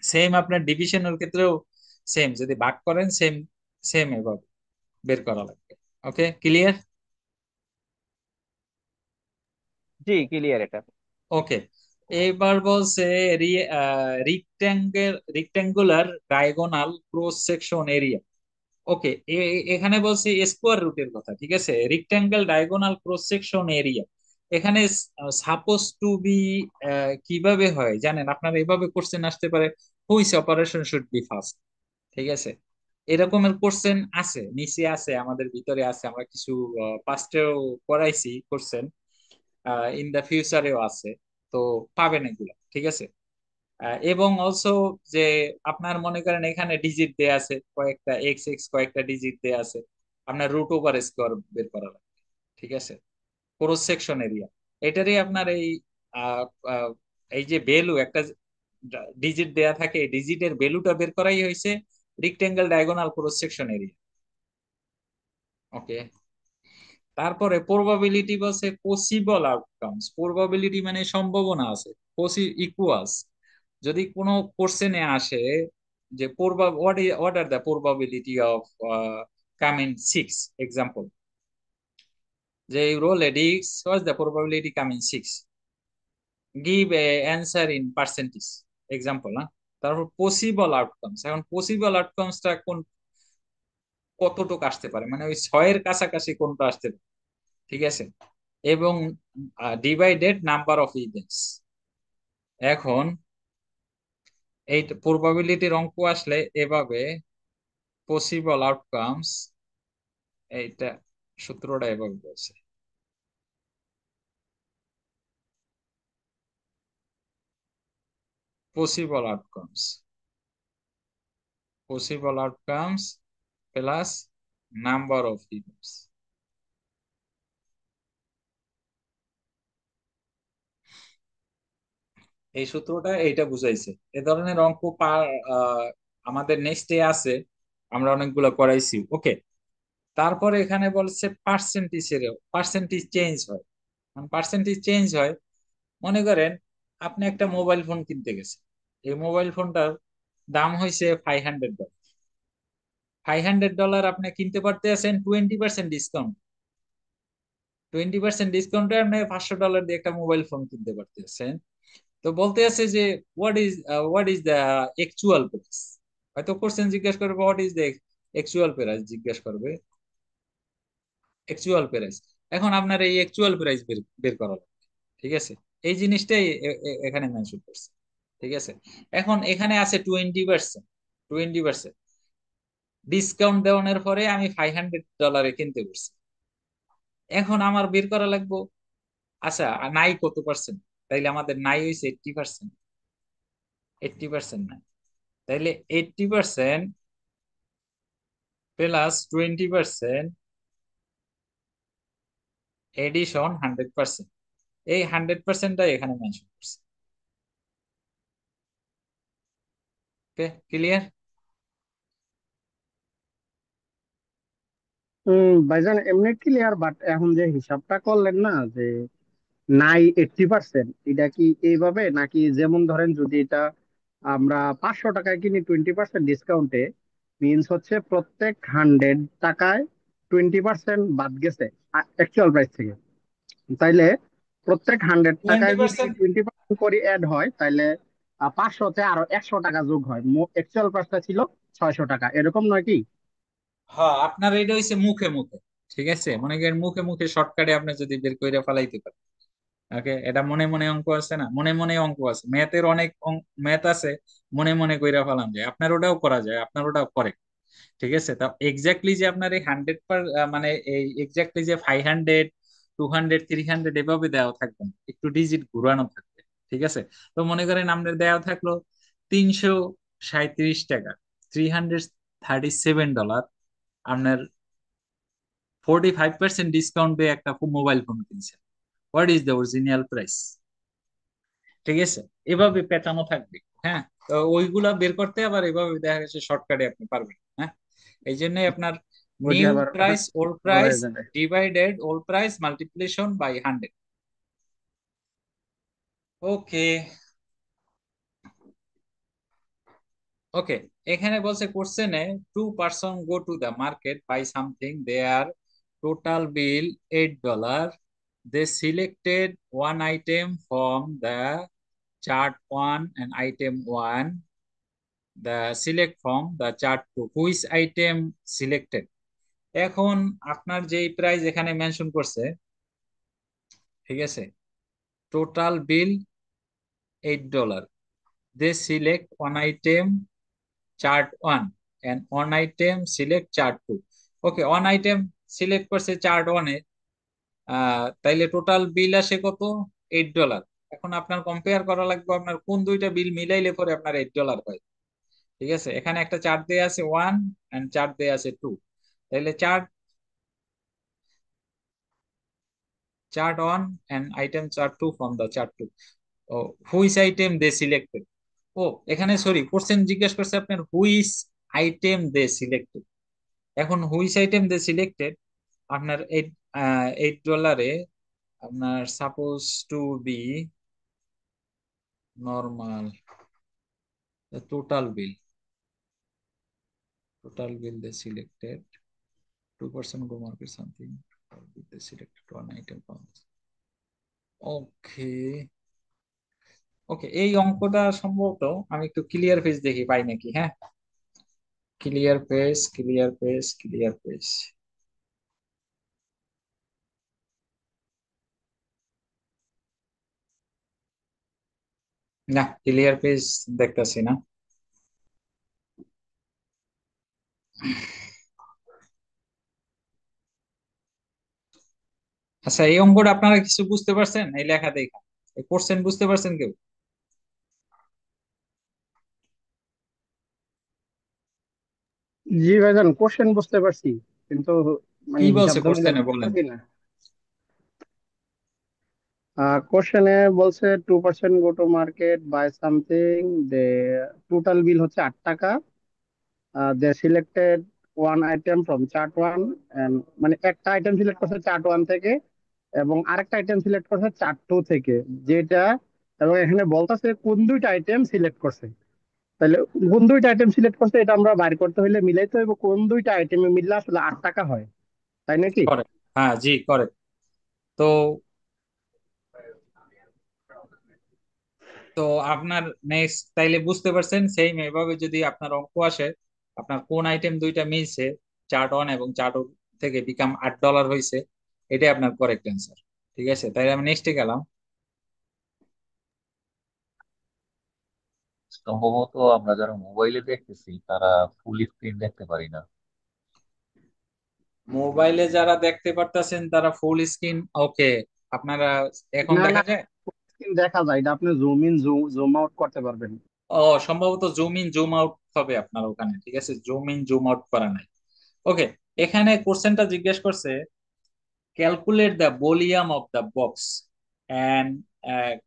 সেম আপনার ডিভিশনের ক্ষেত্রেও সেম, যদি ভাগ করেন সেম সেম এভাবে বের করা লাগবে। ওকে, ক্লিয়ার? জি, ক্লিয়ার এটা। ওকে, এবার বলছে রিক্ট্যাঙ্গুলার ডায়াগোনাল ক্রস সেকশন এরিয়া। ওকে, এখানে বলছে স্কোয়ার রুটের কথা, ঠিক আছে। রিক্ট্যাঙ্গেল ডায়াগোনাল ক্রস সেকশন এরিয়া, এখানে সাপোজ টু বি কিভাবে হয় জানেন, আপনার এভাবে কোশ্চেন আসতে পারে, which operation should be first, ঠিক আছে। এরকমের কোশ্চেন আছে, নিচে আছে, আমাদের ভিতরে আছে, আমরা কিছু পাস্টেও করাইছি কোশ্চেন, ইন দা ফিউচারেও আছে, তো পাবেন এগুলো, ঠিক আছে। এবং অলসো যে আপনার মনে করেন এখানে ডিজিট দেয়া আছে কয়েকটা, এক্স এক্স কয়েকটা ডিজিট দেয়া আছে, আপনার রুট ওভার স্কোয়ার বের করা লাগবে, ঠিক আছে। ক্রস সেকশন এরিয়া, এটারই আপনার আহ, আহ, এই যে ভ্যালু একটা ডিজিট দেয়া থাকে, এই ডিজিটের ভ্যালুটা বের করাই হয়েছে rectangle diagonal cross section area. ওকে, তারপরে প্রবাবিলিটি বলছে পসিবল আউটকামস, প্রবাবিলিটি মানে সম্ভাবনা আছে, ইকুয়ালস, যদি কোনো কোশ্চেনে আসে যে what are the probability of coming 6 example, যে you roll a disc, what's the probability coming 6, give a answer in percentage example, না। তারপর পসিবল আউটকামস, এখন পসিবল আউটকামসটা কোন কতটুকু আসতে পারে, মানে ওই 6-এর কাছাকাছি কোনটা আসতে পারে, ঠিক আছে। এবং ডিভাইডেড নাম্বার অফ ইভেন্টস, এখন এই প্রবাবিলিটির অঙ্ক আসলে এভাবে পসিবল আউটকামস, এইটা সূত্রটা এভাবে বলছে, possible outcomes, possible outcomes plus number of events. এই সূত্রটা এইটা বুঝাইছে। এ ধরনের অঙ্ক আমাদের নেক্সটে আছে, আমরা অনেকগুলো করাইছি। ওকে, তারপরে এখানে বলছে পার্সেন্টেজ চেঞ্জ হয়। পার্সেন্টেজ চেঞ্জ হয়, মনে করেন আপনি একটা মোবাইল ফোন কিনতে গেছেন, এই মোবাইল ফোনটার দাম হয়েছে $500, $500 আপনি কিনতে পারতে আছেন 20% ডিসকাউন্ট, 20% ডিসকাউন্টে আপনি $500 দিয়ে একটা মোবাইল ফোন কিনতে পারতেছেন। তো বলতে আছে যে what is the actual price, হয়তো কোশ্চেন জিজ্ঞাসা করবে what is the actual price, জিজ্ঞাসা করবে অ্যাকচুয়াল প্রাইস। এখন আপনার এই অ্যাকচুয়াল প্রাইস বের বের করা লাগবে, ঠিক আছে। এই জিনিসটাই এখানে মেনশন করছে, ঠিক আছে। এখন এখানে আছে 20%, 20% ডিসকাউন্ট দেওয়ানোর পরে আমি $500 কিনতে পারছি। এখন আমার বের করা লাগবে, আচ্ছা নাই কত পার্সেন্ট, তাইলে আমাদের নাই হয়েছে 80%, 80% নাই, তাইলে 80% প্লাস 20% এডিশন 100%, এই 100%টাই এখানে মেনশন করছে। ওকে, ক্লিয়ার? ভাইজান এমনি ক্লিয়ার, বাট এখন যে হিসাবটা করলেন না যে নাই 80%, এটা কি এইভাবে নাকি, যেমন ধরেন যদি এটা আমরা 500 টাকায় কিনি 20% ডিসকাউন্টে, মিনস হচ্ছে প্রত্যেক 100 টাকায় 20% বাদ গেছে অ্যাকচুয়াল প্রাইস থেকে, তাইলে প্রত্যেক 100 টাকায় যদি 20%, 20% করে অ্যাড হয়, তাইলে 500-তে আরো 100 টাকা যোগ হয়, অ্যাকচুয়াল প্রাইসটা ছিল 600 টাকা, এরকম নয় কি? হ্যাঁ, আপনার এটা হইছে মুখে মুখে। ঠিক আছে, মনে করেন মুখে মুখে শর্টকাটে আপনি যদি বের করে ফেলাইতে পারেন। ওকে, এটা মনে মনে অঙ্ক আছে না, মনে মনে অঙ্ক আছে, ম্যাথের অনেক ম্যাথ আছে, মনে মনে কইরা ফেলান যায়, আপনার ওটাও করা যায়, আপনার ওটাও করে। ঠিক আছে, তা এক্স্যাক্টলি যে আপনার এই 100 মানে এই এক্স্যাক্টলি যে 500, 200, 300 এভাবে দেওয়া থাকবে না, একটু ডিজিট ঘুরানো থাকবে। ঠিক আছে, তো মনে করেন আপনার দেওয়া থাকলো 337 টাকা, $337, আপনার 45% ডিসকাউন্ট দিয়ে একটা মোবাইল ফোন কিনছেন। What is the original price? ঠিক আছে, এভাবে পেঁচানো থাকবে। হ্যাঁ, তো ওইগুলা বের করতে আবার এভাবে দেখা গেছে শর্টকাটে আপনি পারবেন। হ্যাঁ, এই জন্যই আপনার বুঝি নিউ আবার প্রাইস ওল্ড বলা প্রাইস যাবে। Divided old price multiplication by 100। Okay, okay, এখানে বলছে কোশ্চেনে, two person go to the market buy something, their total bill $8, they selected one item from the chart 1 and item 1, the select from the chart 2, which item selected? এখন আপনার যেই প্রাইস এখানে মেনশন করছে, ঠিক আছে, total bill $8, they select one item chart 1 and one item select chart 2। Okay, one item select করছে চার্ট 1-এ, তাইলে টোটাল বিল আসে কত? $8। এখন আপনার কম্পেয়ার করা লাগবে আপনার কোন দুইটা বিল মিলাইলে পরে আপনার $8 হয়। ঠিক আছে, এখানে একটা চার্ট দেয়া আছে 1 এন্ড চার্ট দেয়া আছে 2, তাইলে chart chart 1 and item chart 2 from the chart 2, which item they selected? ও, এখানে সরি, কোশ্চেন জিজ্ঞেস করছে আপনার হুইচ আইটেম দে সিলেক্টেড। এখন হুইচ আইটেম দে সিলেক্টেড আপনার $8, আপনার suppose to be normal total bill, total bill they selected 2% go market something, they selected one item from this. ওকে, ওকে, এই অঙ্কটা সম্ভবত আমি একটু ক্লিয়ার পেজ দেখি পাই নাকি। হ্যাঁ, clear page, clear page, clear page, না ক্লিয়ার পেজ দেখতেছি না। আচ্ছা, এই অঙ্কটা আপনারা কিছু বুঝতে পারছেন এই লেখা দেখা? এই কোশ্চেন বুঝতে পারছেন কেউ? জি ভাইজান, কোশ্চেন বুঝতে পারছি, কিন্তু কি মানে বলছে হিসাবটা মিলাতে কোশ্চেনে বলেন। পারতেছি না। কোশ্চেনে বলছে 2% go to market buy something, they total bill হচ্ছে 8 টাকা, they selected one item from chart 1, মানে একটা আইটেম সিলেক্ট করছে চার্ট 1 থেকে এবং আরেকটা আইটেম সিলেক্ট করছে চার্ট 2 থেকে, যেটা, এবং এখানে বলতেছে কোন দুইটা আইটেম সিলেক্ট করছে। তাহলে কোন দুইটা আইটেম সিলেক্ট করছে এটা আমরা বাইর করতে হলে মিলাইতে হবে কোন দুইটা আইটেমে মিললে আসলে 8 টাকা হয়, তাই নাকি? করে, হ্যাঁ জি করে। তো তো আপনার নেক্সট তাইলে বুঝতে পারছেন, সেম এভাবে যদি আপনার অঙ্ক আসে, আপনার কোন আইটেম দুইটা মিলছে চার্ট 1 এবং চার্ট থেকে বিকাম $8 হয়েছে, এটাই আপনার কারেক্ট অ্যান্সার। ঠিক আছে, তাইলে আমি নেক্সটে গেলাম। সম্ভবত আমরা যারা মোবাইলে দেখতেছি তারা ফুল স্ক্রিন দেখতে পারি না। মোবাইলে যারা দেখতে পারতেছেন তারা ফুল স্ক্রিন, ওকে, আপনারা এখন না না, দেখা যায়। দেখা যায়, এটা আপনি জুম ইন জুম আউট করতে পারবেন। ও, সম্ভবত জুম ইন জুম আউট হবে আপনার ওখানে। ঠিক আছে, জুম ইন জুম আউট করা নাই। ওকে, এখানে কোশ্চেনটা জিজ্ঞেস করছে calculate the volume of the box and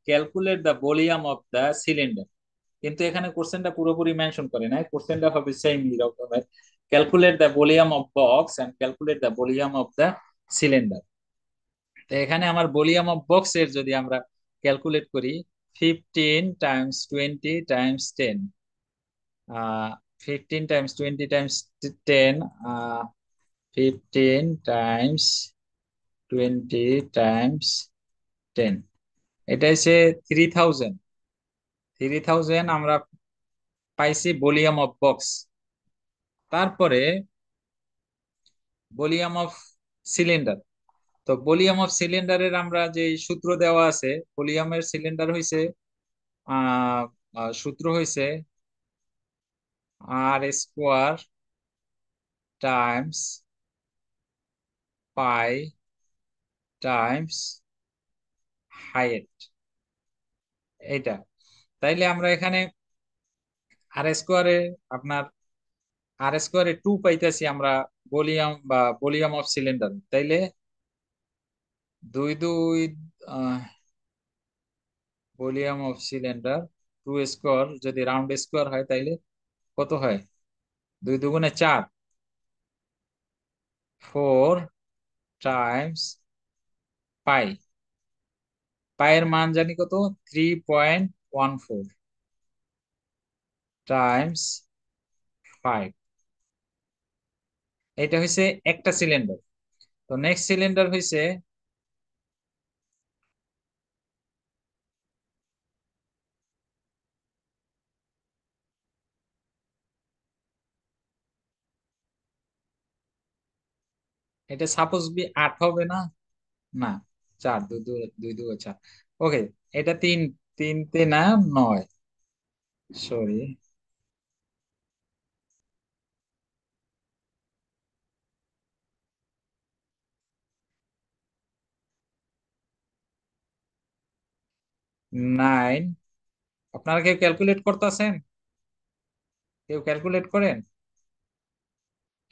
calculate the volume of the cylinder. কিন্তু এখানে কোশ্চেনটা পুরোপুরি মেনশন করে নাই, কোশ্চেনটা হবে সেম রকমের, calculate the volume of box and calculate the volume of the cylinder. তো এখানে আমার ভলিউম অফ বক্স এর যদি আমরা ক্যালকুলেট করি, 15 Times 20 Times 10, 15 Times 20 Times 10, 15 Times 20 Times 10, এটা হচ্ছে 3000। 3000 আমরা পাইছি ভলিউম অফ বক্স। তারপরে ভলিউম অফ সিলিন্ডার। তো ভলিউম অফ সিলিন্ডারের আমরা যে সূত্র দেওয়া আছে, ভলিউমের সিলিন্ডার হইছে সূত্র হইছে আর স্কোয়ার টাইমস পাই টাইমস হাইট, এইটা। তাইলে আমরা এখানে আর স্কোয়ারে আপনার আর স্কোয়ারে 2 পাইতেছি আমরা ভলিউম বা ভলিউম অফ সিলিন্ডার। তাইলে 2 2 ভলিউম অফ সিলিন্ডার 2 স্কোয়ার যদি রাউন্ড স্কোয়ার হয় তাইলে কত হয়? 2 2 গুণে 4, 4 টাইমস পাই। পায়ের মান জানি কত? 3.14 টাইমস 5। এটা হয়েছে একটা সিলিন্ডার। তো নেক্সট সিলিন্ডার হয়েছে এটা সাপোজ 8 হবে না? না, 4, 2 2 4। ওকে, এটা 3, 3 তে না 9, সরি। নাইন। আপনারা কেউ ক্যালকুলেট করতেছেন? কেউ ক্যালকুলেট করেন?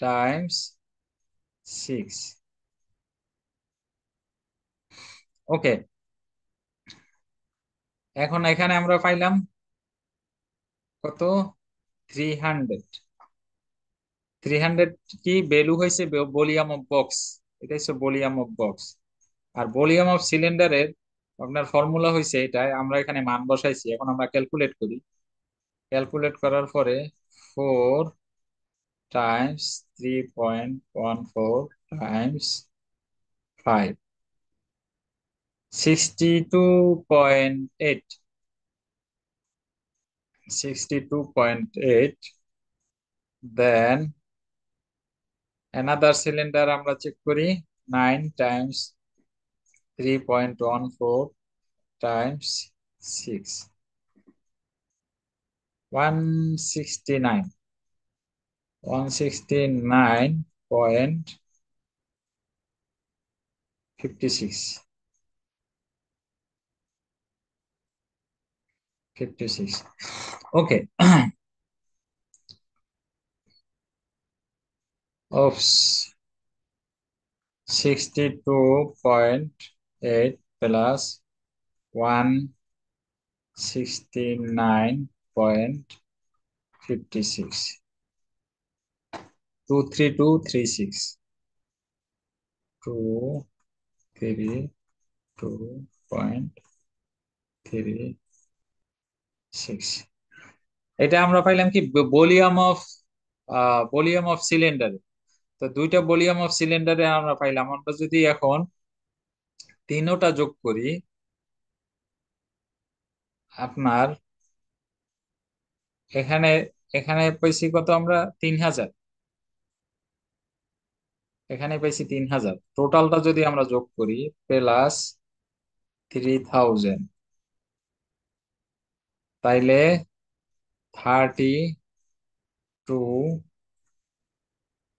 টাইমস 6। ওকে, এখন এখানে আমরা পাইলাম কত? 300। 300 কি ভ্যালু হয়েছে ভলিউম অফ বক্স। এটা হচ্ছে ভলিউম অফ বক্স। আর ভলিউম অফ সিলিন্ডারের আপনার ফর্মুলা হয়েছে এটা, আমরা এখানে মান বসাইছি। এখন আমরা ক্যালকুলেট করি। ক্যালকুলেট করার পরে 4 টাইমস 3.14 টাইমস 5, 62.8। 62.8। দেন অ্যানাদার সিলিন্ডার আমরা চেক করি। 9 Times 3.14 Times 6, 169। 169.56, 56। Okay, of 62.8 plus 169.56, 23236, 232.36। এটা আমরা পাইলাম কি ভলিউম অফ সিলিন্ডার। তো দুইটা ভলিউম অফ সিলিন্ডারে আমরা পাইলাম। আমরা যদি এখন তিনোটা যোগ করি, আপনার এখানে এখানে পাইছি কত? আমরা 3000। এখানে পাইছি 3000। টোটালটা যদি আমরা যোগ করি প্লাস 3000, তাইলে 32,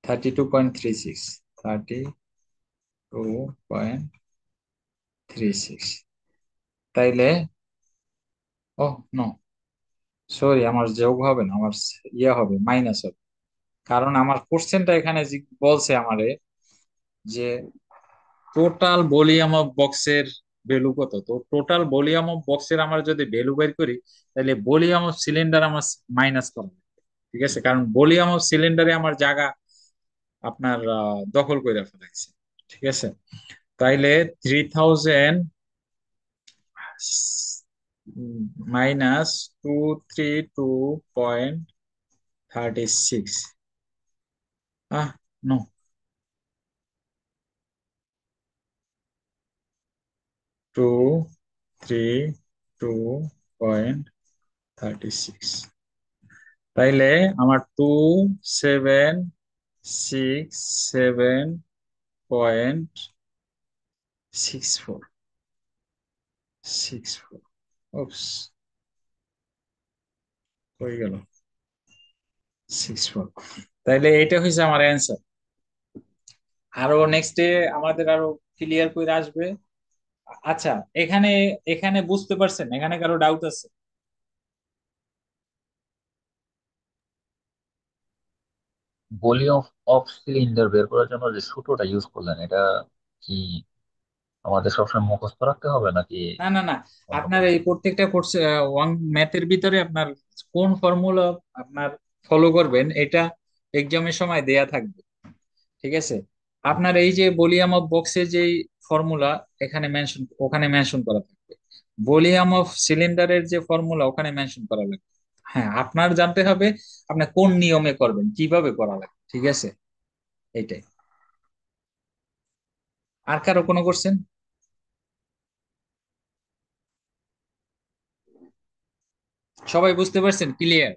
32.36, 32.36। তাইলে ও নো, সরি, আমার যোগ হবে না, আমার ইয়ে হবে, মাইনাস হবে। কারণ আমার কোশ্চেনটা এখানে বলছে আমারে যে টোটাল ভলিউম অফ বক্সের ভ্যালু কত। তো টোটাল ভলিউম অফ বক্সের আমরা যদি ভ্যালু বের করি, তাহলে ভলিউম অফ সিলিন্ডার আমার মাইনাস করা লাগবে। ঠিক আছে, কারণ ভলিউম অফ সিলিন্ডারে আমার জায়গা আপনার দখল করে ফেলাইছে। ঠিক আছে, তাইলে 3000 মাইনাস 232.36। নো, 232.36 36। তাইলে আমার 2767.64 64 ওপস হয়ে গেল 64। তাইলে এটা হয়েছে আমার অ্যান্সার। আরো নেক্সটে আমাদের আরো ক্লিয়ার করে আসবে। আচ্ছা, এখানে এখানে বুঝতে পারছেন? এখানে কারো ডাউট আছে? ভলিউম অফ সিলিন্ডার বের করার জন্য যে সূত্রটা ইউজ করলেন, এটা কি আমাদের সবসময় মুখস্থ রাখতে হবে নাকি না না না, অন্য আপনার কোনো? এই প্রত্যেকটা কোর্স ওয়ান ম্যাথের ভিতরে আপনার কোন ফর্মুলা আপনার ফলো করবেন এটা এক্সামের সময় দেয়া থাকবে। ঠিক আছে, আপনার এই যে ভলিউম অফ বক্সের যে ফর্মুলা এখানে মেনশন, ওখানে মেনশন করা থাকবে। ভলিউম অফ সিলিন্ডারের যে ফর্মুলা ওখানে মেনশন করা লাগবে। হ্যাঁ, আপনার জানতে হবে আপনি কোন নিয়মে করবেন, কিভাবে করা লাগবে। ঠিক আছে, এইটাই। আর কারো কোনো কোশ্চেন? সবাই বুঝতে পারছেন? ক্লিয়ার?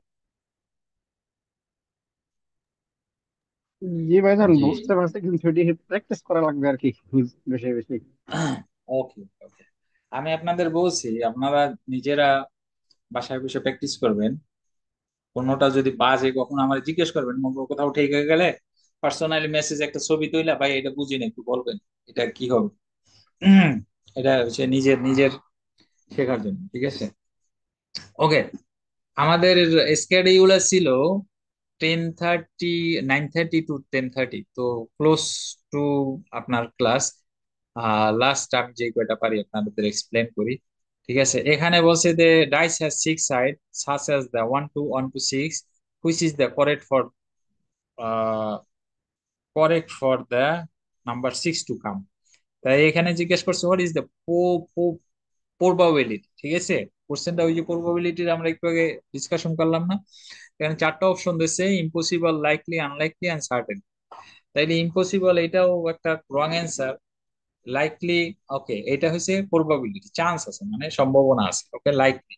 জি ভাইজান, জি জি। বুঝতে পারছি, কিন্তু এটি প্র্যাকটিস করা লাগবে আর কি, বেশি বেশি। ওকে ওকে, আমি আপনাদের বলছি আপনারা নিজেরা বাসায় বসে প্র্যাকটিস করবেন। কোনোটা যদি বাজে কখনো আমার জিজ্ঞেস করবেন, মনে করো কোথাও ঠেকে গেলে পার্সোনালি মেসেজ একটা ছবি তুইলা, ভাই এটা বুঝিনি একটু বলবেন, এটা কি হবে। উম, এটা হচ্ছে নিজের নিজের শেখার জন্য। ঠিক আছে, ওকে। আমাদের স্কেডিউলার ছিল 10:30, 9:30 to 10:30, তো ক্লোজ টু আপনার ক্লাস। লাস্ট আমি যে কয়টা পারি আপনাদের এক্সপ্লেন করি। ঠিক আছে, এখানে বলছে যে dice has 6 side such as the 1 to 6, which is the correct for the number 6 to come. তাই এখানে জিজ্ঞেস করছে হোয়াট ইজ দ্য প্রবাবিলিটি। ঠিক আছে, কোশ্চেনটা ওই যে প্রবাবিলিটির আমরা একটু আগে ডিসকাশন করলাম না, এখানে চারটা অপশন দিচ্ছে: impossible, likely, unlikely and certain. তাইলে ইম্পসিবল এটাও একটা রং অ্যান্সার। লাইকলি, ওকে, এটা হচ্ছে প্রবাবিলিটি, চান্স আছে মানে সম্ভাবনা আছে, ওকে, লাইকলি।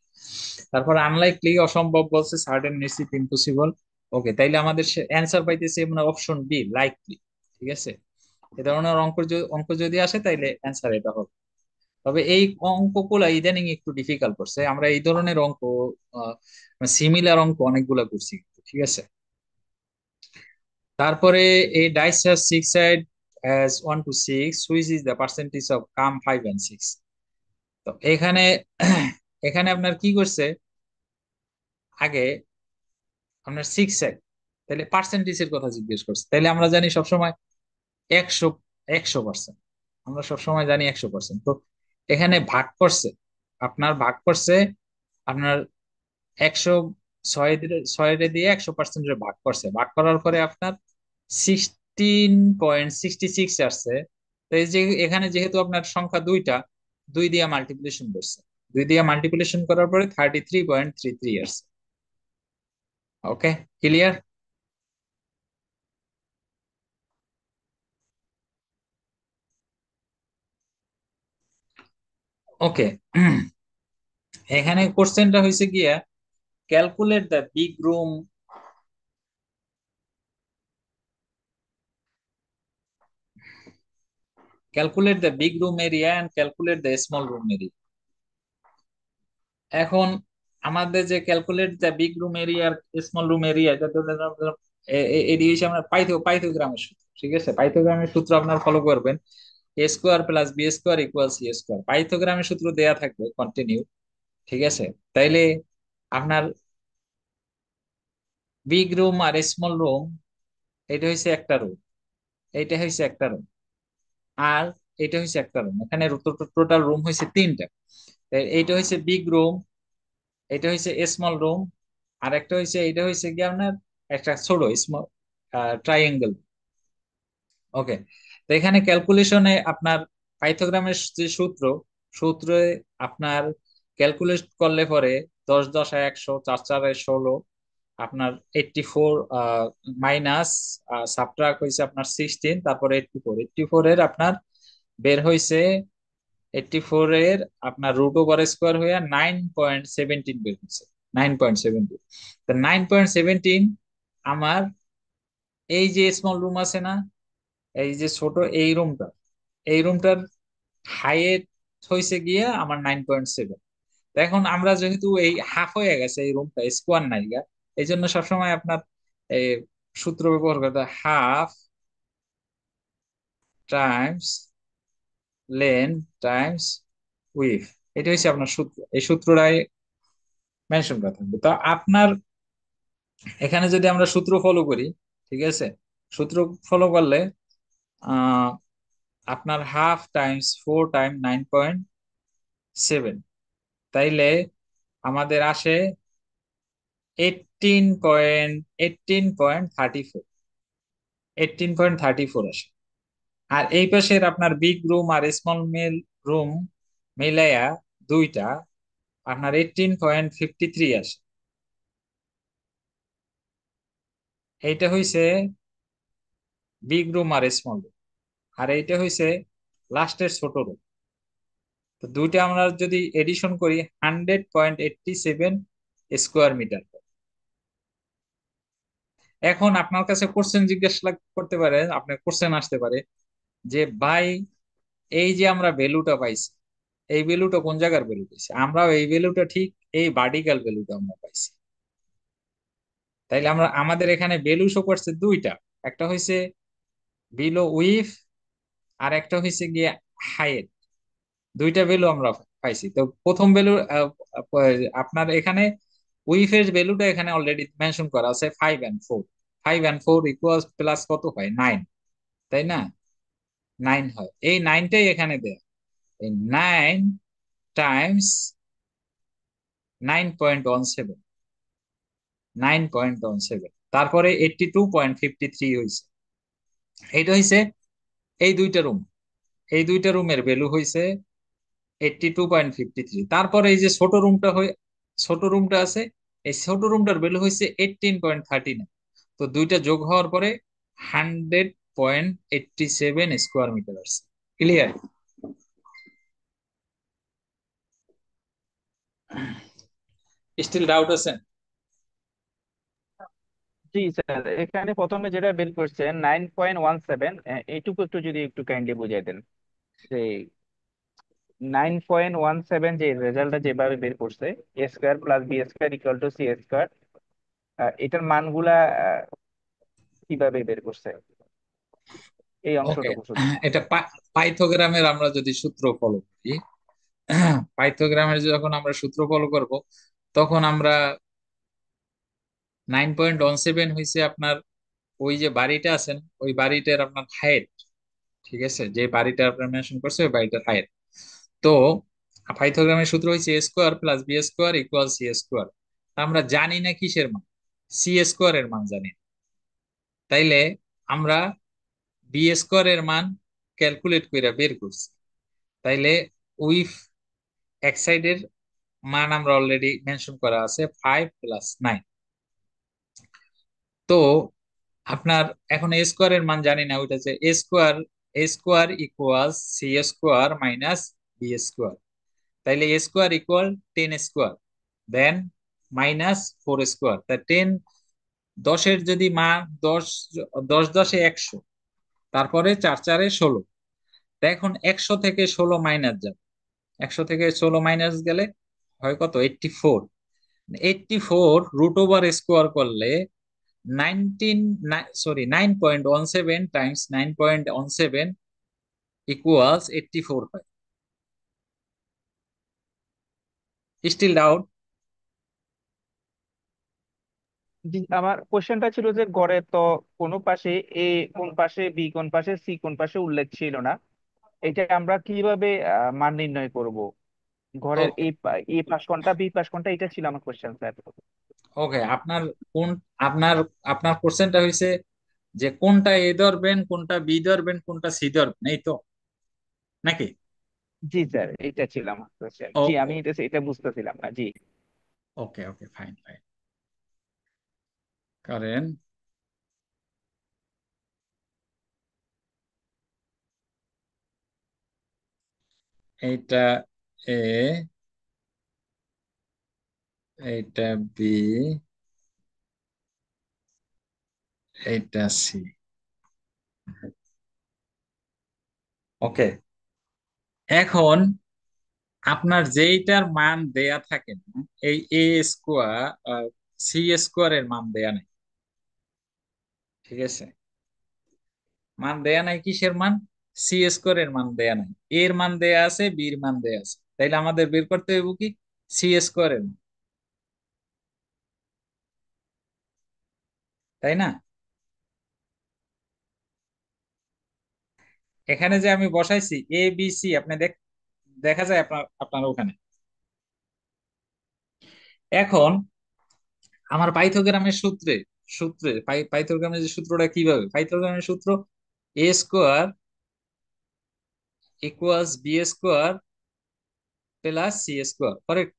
তারপর আনলাইকলি অসম্ভব বলছে, সার্টেন নিশ্চিত, ইম্পসিবল। ওকে, তাইলে আমাদের অ্যান্সার পাইতেছে মানে অপশন বি, লাইকলি। ঠিক আছে, এ ধরনের অঙ্ক যদি আসে তাইলে অ্যান্সার এটা হবে। তবে এই অঙ্কগুলা ইদানিং একটু ডিফিকাল্ট করছে, আমরা এই ধরনের অঙ্ক সিমিলার অঙ্ক অনেকগুলা করছি কিন্তু। ঠিক আছে, তারপরে এই dice has 6 side as 1 to 6, which is the percentage of come 5 and 6। তো এখানে এখানে আপনার কি করছে, আগে আপনার 6 সাইড, তাহলে পার্সেন্টেজের কথা জিজ্ঞেস করছে। তাহলে আমরা জানি সবসময় 100, 100%, আমরা সবসময় জানি 100%। তো এখানে ভাগ করছে, আপনার ভাগ করছে আপনার 100 ছয় দিয়ে 100%-এর ভাগ করছে, ভাগ করার পরে আপনার 16.66 আসছে। তো এই যে এখানে যেহেতু আপনার সংখ্যা দুইটা, 2 দিয়ে মাল্টিপ্লিকেশন করছে, 2 দিয়ে মাল্টিপ্লিকেশন করার পরে 33.33 আসছে। ওকে, ক্লিয়ার? ওকে, এখানে কোশ্চেনটা হয়েছে গিয়া calculate the big room, calculate the big room area and calculate the small room area. এখন আমাদের যে calculate the big room area আর স্মল রুম এরিয়া, এটা এটি হচ্ছে আমরা পাইথাগোরামের সূত্র। ঠিক আছে, পাইথাগোরামের সূত্র আপনার ফলো করবেন, A square plus B square equal C square, পাইথাগোরামের সূত্র দেয়া থাকবে কন্টিনিউ। ঠিক আছে, তাইলে আপনার বিগ রুম আর স্মল রুম, এটা হচ্ছে একটা রুম, এটা হচ্ছে একটা রুম, আর এটা হচ্ছে একটা রুম। এখানে টোটাল রুম হয়েছে 3টা। এইটা হচ্ছে বিগ রুম, এটা হচ্ছে স্মল রুম, আর একটা হচ্ছে এটা হচ্ছে কি আপনার একটা ছোট স্মল ট্রাইঙ্গেল। ওকে, তো এখানে ক্যালকুলেশনে আপনার পাইথাগোরামের যে সূত্রে আপনার ক্যালকুলেট করলে পরে 10 10 100, 4 4 16, আপনার 84 মাইনাস সাবট্রাক্ট হয়েছে আপনার 16, তারপরে 84 এর আপনার বের হয়েছে, 84 এর আপনার √/² হয়ে 9.17 বের হয়েছে, 9.17। তো 9.17 আমার এই যে স্মল রুম আছে না, এই যে ছোট এই রুমটার হাইট হয়েছে গিয়ে আমার 9.7। এখন আমরা যেহেতু এই হাফ হয়ে গেছে, এই রুমটা স্কোয়ার নাই গা, এই জন্য সবসময় আপনার এই সূত্র ব্যবহার করতে, half Times lane Times with. এটা হচ্ছে আপনার সূত্র, এই সূত্রটাই মেনশন করা থাকবে। তো আপনার এখানে যদি আমরা সূত্র ফলো করি, ঠিক আছে, সূত্র ফলো করলে আহ আপনার হাফ টাইমস 4 টাইম 9.7, তাইলে আমাদের আসে 18.34 আসে। আর এই পাশের আপনার বিগ রুম আর স্মল রুম মিলাইয়া দুইটা আপনার 18.53 আসে। এইটা হইছে বিগ রুম আর স্মল রুম, আর এইটা হইছে লাস্টের ছোট রুম। তো দুইটা আমরা যদি এডিশন করি 100.87 স্কোয়ার মিটার। এখন আপনার কাছে কোশ্চেন জিজ্ঞাসা করতে পারে, আপনার কোশ্চেন আসতে পারে যে ভাই, এই যে আমরা ভ্যালুটা পাইছি, এই ভ্যালুটা কোন জায়গার ভ্যালু পাইছি? আমরা এই ভ্যালুটা ঠিক এই ভার্টিক্যাল ভ্যালুটা আমরা পাইছি। তাইলে আমরা আমাদের এখানে ভ্যালু শো করছে দুইটা, একটা হইছে বিলো উইথ আর একটা হইছে গিয়ে হাইট। দুইটা ভ্যালু আমরা পাইছি। তো প্রথম ভ্যালু আপনার এখানে উইফের ভ্যালুটা এখানে অলরেডি মেনশন করা আছে 5 and 4। 5 and 4 ইকুয়াল প্লাস কত হয়? 9, তাই না? 9 হয়, এই 9টাই এখানে দেয়। এই 9 টাইমস 9.17, 9.17, তারপরে 82.53 হয়েছে। এটা হয়েছে এই দুইটা রুম, এই দুইটা রুমের ভ্যালু হয়েছে 82.53। তারপরে এই যে ছোট রুমটা আছে, এই ছোট রুমটার ভ্যালু হয়েছে 18.39। তো দুইটা যোগ হওয়ার পরে 100.87 স্কোয়ার মিটার আসছে। ক্লিয়ার? স্টিল ডাউট আছে? জি স্যার, এখানে প্রথমে যেটা বের করছেন 9.17, এইটুকু যদি একটু কাইন্ডলি বুঝিয়ে দেন যে 9.17 যে রেজাল্টটা যেভাবে বের করছে, A square plus B square equal to C square, এটার মানগুলা কিভাবে বের করছে, এই ওকে, অংশটুকু শুধু। এটা পাইথোগ্রামের আমরা যদি সূত্র ফলো করি, পাইথোগ্রামের যখন আমরা সূত্র ফলো করব, তখন আমরা 9.17 হয়েছে আপনার ওই যে বাড়িটা আছেন, ওই বাড়িটার আপনার হাইট, ঠিক আছে, যে বাড়িটা আপনার মেনশন করছে ওই বাড়িটার হাইট। তো পাইথাগোরাসের সূত্র হচ্ছে A square plus B square equal C square. আমরা জানি না কিসের মান, সি স্কোয়ার এর মান জানি না। তাইলে আমরা বি স্কোয়ার এর মান ক্যালকুলেট করে বের করছি। তাইলে উইথ এক সাইডের মান আমরা অলরেডি মেনশন করা আছে 5 + 9। তো আপনার এখন এ স্কোয়ার এর মান জানি না, ওইটা হচ্ছে A square equal C square minus B square. তাইলে A square equal 10 square, then -4 square. তা 10 যদি মান 10, 10 × 10 = 100, তারপরে 4 × 4 = 16। তা এখন 100 থেকে 16 মাইনাস যাবে, 100 থেকে 16 মাইনাস গেলে হয় কত? 84। 84 √/স্কোয়ার করলে 9.17 টাইমস 9.17 ইকুয়ালস 84 হয়। Still doubt? জি, আমার কোশ্চেনটা ছিল যে গড়ে তো কোনো পাশে এ কোন পাশে, বি কোন পাশে, সি কোন পাশে উল্লেখ ছিল না। এটা আমরা কিভাবে মান নির্ণয় করব? ঘরের ওকে, এ পাশ কোনটা, বি পাশ কোনটা, এটা ছিল আমার কোশ্চেন স্যার। ওকে, কোন আপনার আপনার কোশ্চেনটা হয়েছে যে কোনটা এ ধরবেন, কোনটা বি ধরবেন, কোনটা সি ধরবেন, এই তো নাকি? জি স্যার, এটা ছিল আমার কোশ্চেন। ও, জি, আমি এটা এটা বুঝতেছিলাম না। জি ওকে, ওকে, ফাইন, ফাইন করেন। এইটা এ, এইটা বি, এইটা সি। ওকে, এখন আপনার যেইটার মান দেয়া থাকে না, এই এ স্কোয়ার সি স্কোয়ারের মান দেয়া নাই, ঠিক আছে? মান দেয়া নাই, কিসের মান? সি স্কোয়ারের মান দেয়া নাই, এর মান দেয়া আছে, বির মান দেয়া আছে, তাইলে আমাদের বের করতে হবে কি? সি স্কোয়ারের মান, তাই না? এখানে যে আমি বসাইছি এ বি সি, আপনি দেখা যায় আপনার ওখানে। এখন আমার পাইথাগোরামের সূত্রে সূত্রে পাইথাগোরামের যে সূত্রটা কিভাবে? পাইথাগোরামের সূত্র A square equals B square plus C square, correct?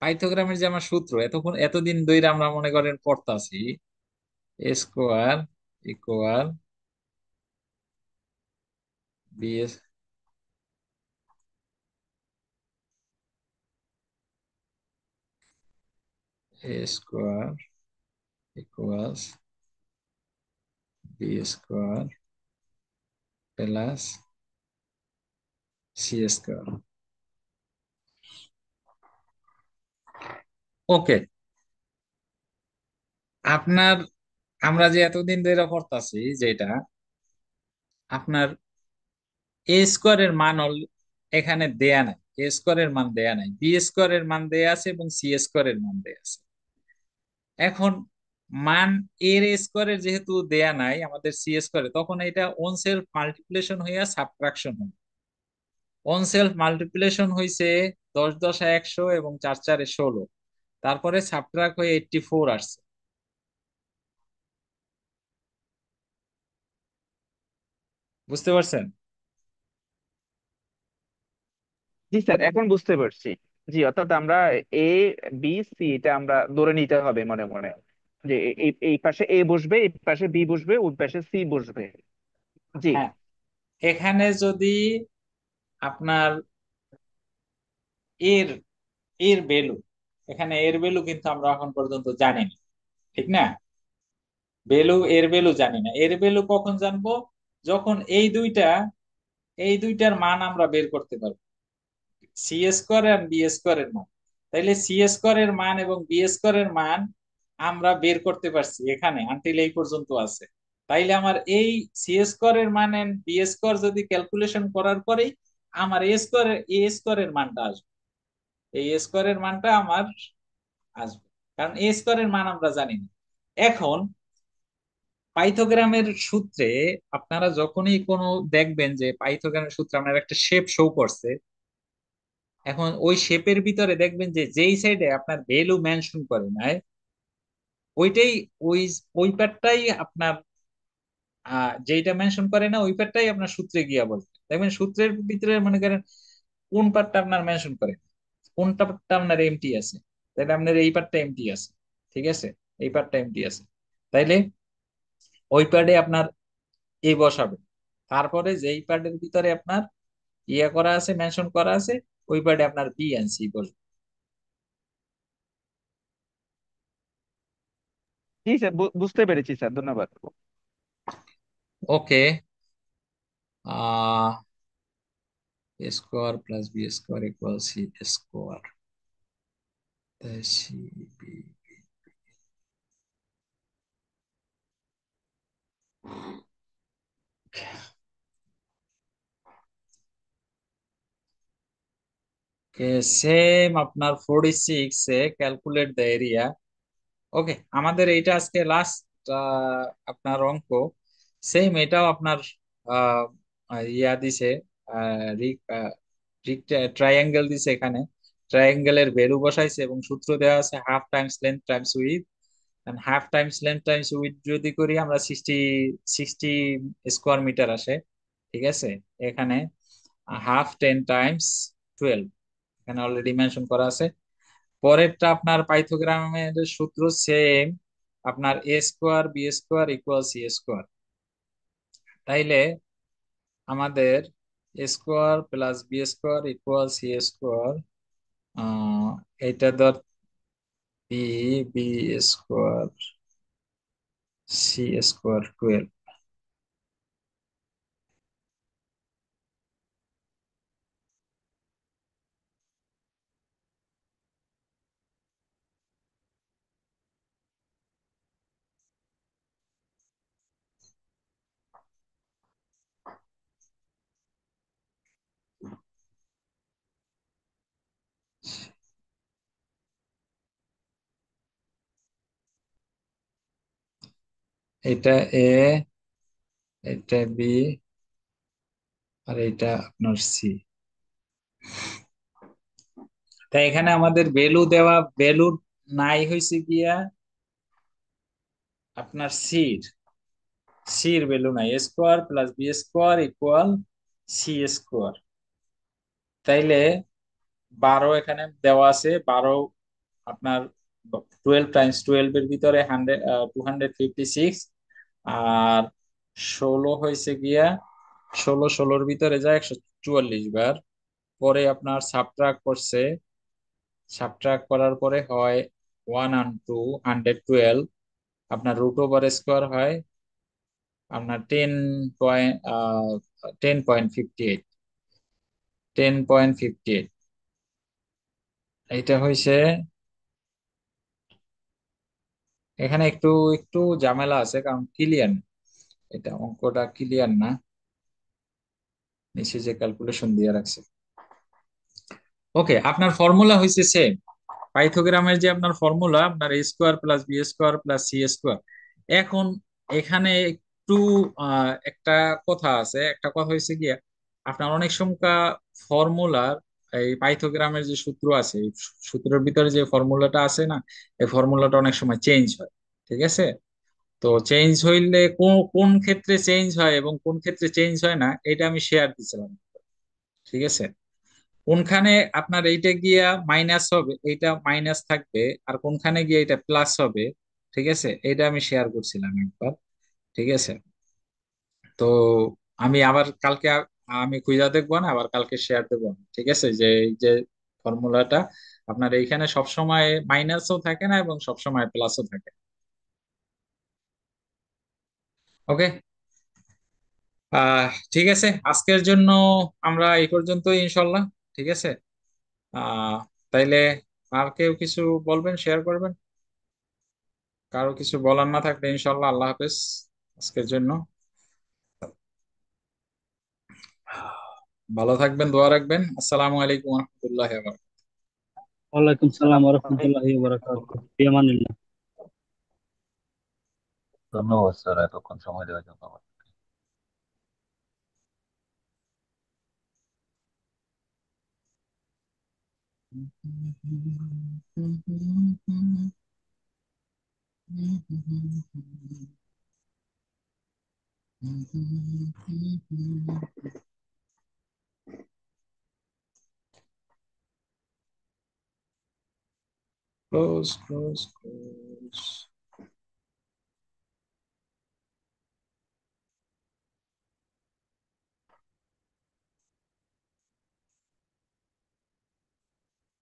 পাইথাগোরামের যে আমার সূত্র এতদিন ধরে আমরা মনে করেন পড়তাছি, A square equal B A square equals B square plus C square. Okay, আপনার আমরা যে এতদিন ধরে পড়তাছি যেটা, আপনার এ স্কোয়ারের মান এখানে দেয়া নাই, এ স্কোয়ারের মান দেয়া নাই, বি স্কোয়ারের মান দেয়া আছে এবং সি স্কোয়ারের মান দেয়া আছে। এখন মান এর স্কোয়ারের যেহেতু দেয়া নাই আমাদের সি স্কোয়ারে, তখন এটা ওন সেলফ মাল্টিপ্লিকেশন হইয়া সাবট্রাকশন হবে। ওন সেলফ মাল্টিপ্লিকেশন হইছে 10 10 100 এবং 4 4 16, তারপরে সাবট্রাক্ট হয়ে 84 আসছে। বুঝতে পারছেন? জি স্যার, এখন বুঝতে পারছি। জি, অর্থাৎ আমরা এ বি সি এটা আমরা ধরে নিতে হবে মনে মনে, যে এই পাশে এ বসবে, এই পাশে বি বসবে, ওই পাশে সি বসবে। জি। হ্যাঁ, এখানে যদি আপনার এর এর ভ্যালু, এখানে এর ভ্যালু কিন্তু আমরা এখন পর্যন্ত জানি না, ঠিক না? এর ভ্যালু জানি না, এর ভ্যালু কখন জানবো? যখন এই দুইটার মান আমরা বের করতে পারবো, সি স্কোয়ার আর বি স্কোয়ার এর মান। তাইলে সি স্কোয়ার এর মান এবং বি স্কোয়ার এর মান আমরা বের করতে পারছি, এখানে আনটিল এই পর্যন্ত আছে। তাইলে আমার এই সি স্কোয়ার এর মান এন্ড বি স্কোয়ার যদি ক্যালকুলেশন করার পরেই আমার এ স্কোয়ার এর মানটা আসবে, এই স্কোয়ার এর মানটা আমার আসবে, কারণ এ স্কোয়ার এর মান আমরা জানি না। এখন পাইথাগোরামের সূত্রে আপনারা যখনই কোনো দেখবেন যে পাইথাগোরামের সূত্রে আপনার একটা শেপ শো করছে, এখন ওই শেপের ভিতরে দেখবেন যে যেই সাইডে আপনার ভ্যালু মেনশন করে নাই, ওইটাই ওই ওই পার্টটাই আপনার, যেইটা মেনশন করে না ওই পার্টটাই আপনার সূত্রে গিয়া বলবে। দেখবেন সূত্রের ভিতরে মনে করেন কোন পার্টটা আপনার মেনশন করে, কোনটা পার্টটা আপনার এমটি আছে, তাহলে আপনার এই পার্টটা এমটি আছে, ঠিক আছে? এই পার্টটা এমটি আছে, তাইলে ওই পার্টে আপনার এ বসাবে, তারপরে যেই পার্টের ভিতরে আপনার ইয়ে করা আছে, মেনশন করা আছে, ওই পার্টে আপনার বি এন্ড সি বসবে। জি স্যার, বুঝতে পেরেছি স্যার, ধন্যবাদ। Okay, ah A square plus B square equal C square, C B. Same আপনার 46 এ ক্যালকুলেট দ্য এরিয়া। ওকে, আমাদের এইটা আজকে লাস্ট আপনার অঙ্ক। সেম এটাও আপনার আহ, ইয়া দিছে, ট্রায়াঙ্গেল দিছে, এখানে ট্রায়াঙ্গেলের ভ্যালু বসাইছে এবং সূত্র দেওয়া আছে half Times length Times with. Half Times length Times with যদি করি আমরা 60 স্কোয়ার মিটার আসে, ঠিক আছে? এখানে হাফ 10 টাইমস 12, এখানে অলরেডি মেনশন করা আছে। পরেরটা আপনার পাইথাগোরামের সূত্র সেম, আপনার A square B square equal C square. তাইলে আমাদের A square plus B square equal C square ah এটা ধর B, B square, C square 12। এটা এ, এটা বি, আর এটা আপনার সি। তাই এখানে আমাদের ভ্যালু দেওয়া, ভ্যালু নাই হয়েছে গিয়া আপনার সির, সির ভ্যালু নাই। A square plus B square equal C square. তাইলে 12 এখানে দেওয়া আছে, 12 আপনার 12 টাইমস 12 এর ভিতরে 256, আর 16 হয়েছে গিয়া 16 16-র ভিতরে যায় 144 বার। পরে আপনার সাবট্রাক্ট করছে, সাবট্রাক্ট করার পরে হয় 1 and 2 112, আপনার রুট ওভার স্কোয়ার হয় আপনার 10.58, 10.58। এটা হয়েছে, এখানে একটু একটু ঝামেলা আছে কারণ ক্লিয়ার, এটা অঙ্কটা ক্লিয়ার না, নিচে যে ক্যালকুলেশন দিয়ে রাখছে। ওকে, আপনার ফর্মুলা হয়েছে সেম, পাইথাগোরামের যে আপনার ফর্মুলা, আপনার A square plus B square plus C square. এখন এখানে একটু একটা কথা আছে, একটা কথা হয়েছে গিয়া আপনার অনেক সময় ফর্মুলার, এই পাইথাগোরামের যে সূত্র আছে, এই সূত্রের ভিতরে যে ফর্মুলাটা আছে না, এই ফর্মুলাটা অনেক সময় চেঞ্জ হয়। ঠিক আছে? তো চেঞ্জ হইলে কোন কোন ক্ষেত্রে চেঞ্জ হয় এবং কোন ক্ষেত্রে চেঞ্জ হয় না, এটা আমি শেয়ার দিছিলাম। ঠিক আছে? কোনখানে আপনার এইটা গিয়া মাইনাস হবে, এইটা মাইনাস থাকবে, আর কোনখানে গিয়ে এটা প্লাস হবে। ঠিক আছে? এটা আমি শেয়ার করছিলাম একবার। ঠিক আছে? তো আমি আবার কালকে আমি খুঁজা দেখবো না, আবার কালকে শেয়ার দেবো না। ঠিক আছে? যে এই যে ফর্মুলাটা আপনার এইখানে সবসময় মাইনাসও থাকে না এবং সবসময় প্লাসও থাকে। ওকে, ঠিক আছে, আজকের জন্য আমরা এই পর্যন্তই ইনশাল্লাহ। ঠিক আছে? আহ তাইলে আর কেউ কিছু বলবেন, শেয়ার করবেন? কারো কিছু বলার না থাকলে ইনশাল্লাহ আল্লাহ হাফেজ আজকের জন্য। ভালো থাকবেন, দোয়া রাখবেন। আসসালামু আলাইকুম রহমতুল্লাহ। ওয়ালাইকুম সালাম আসসালামু ওয়া আলাইকুম। রাহমাতুল্লাহি ওয়া বারাকাতুহু। ফি আমানিল্লাহ। ধন্যবাদ স্যার এতক্ষণ সময় দেওয়ার জন্য। Close, close, close.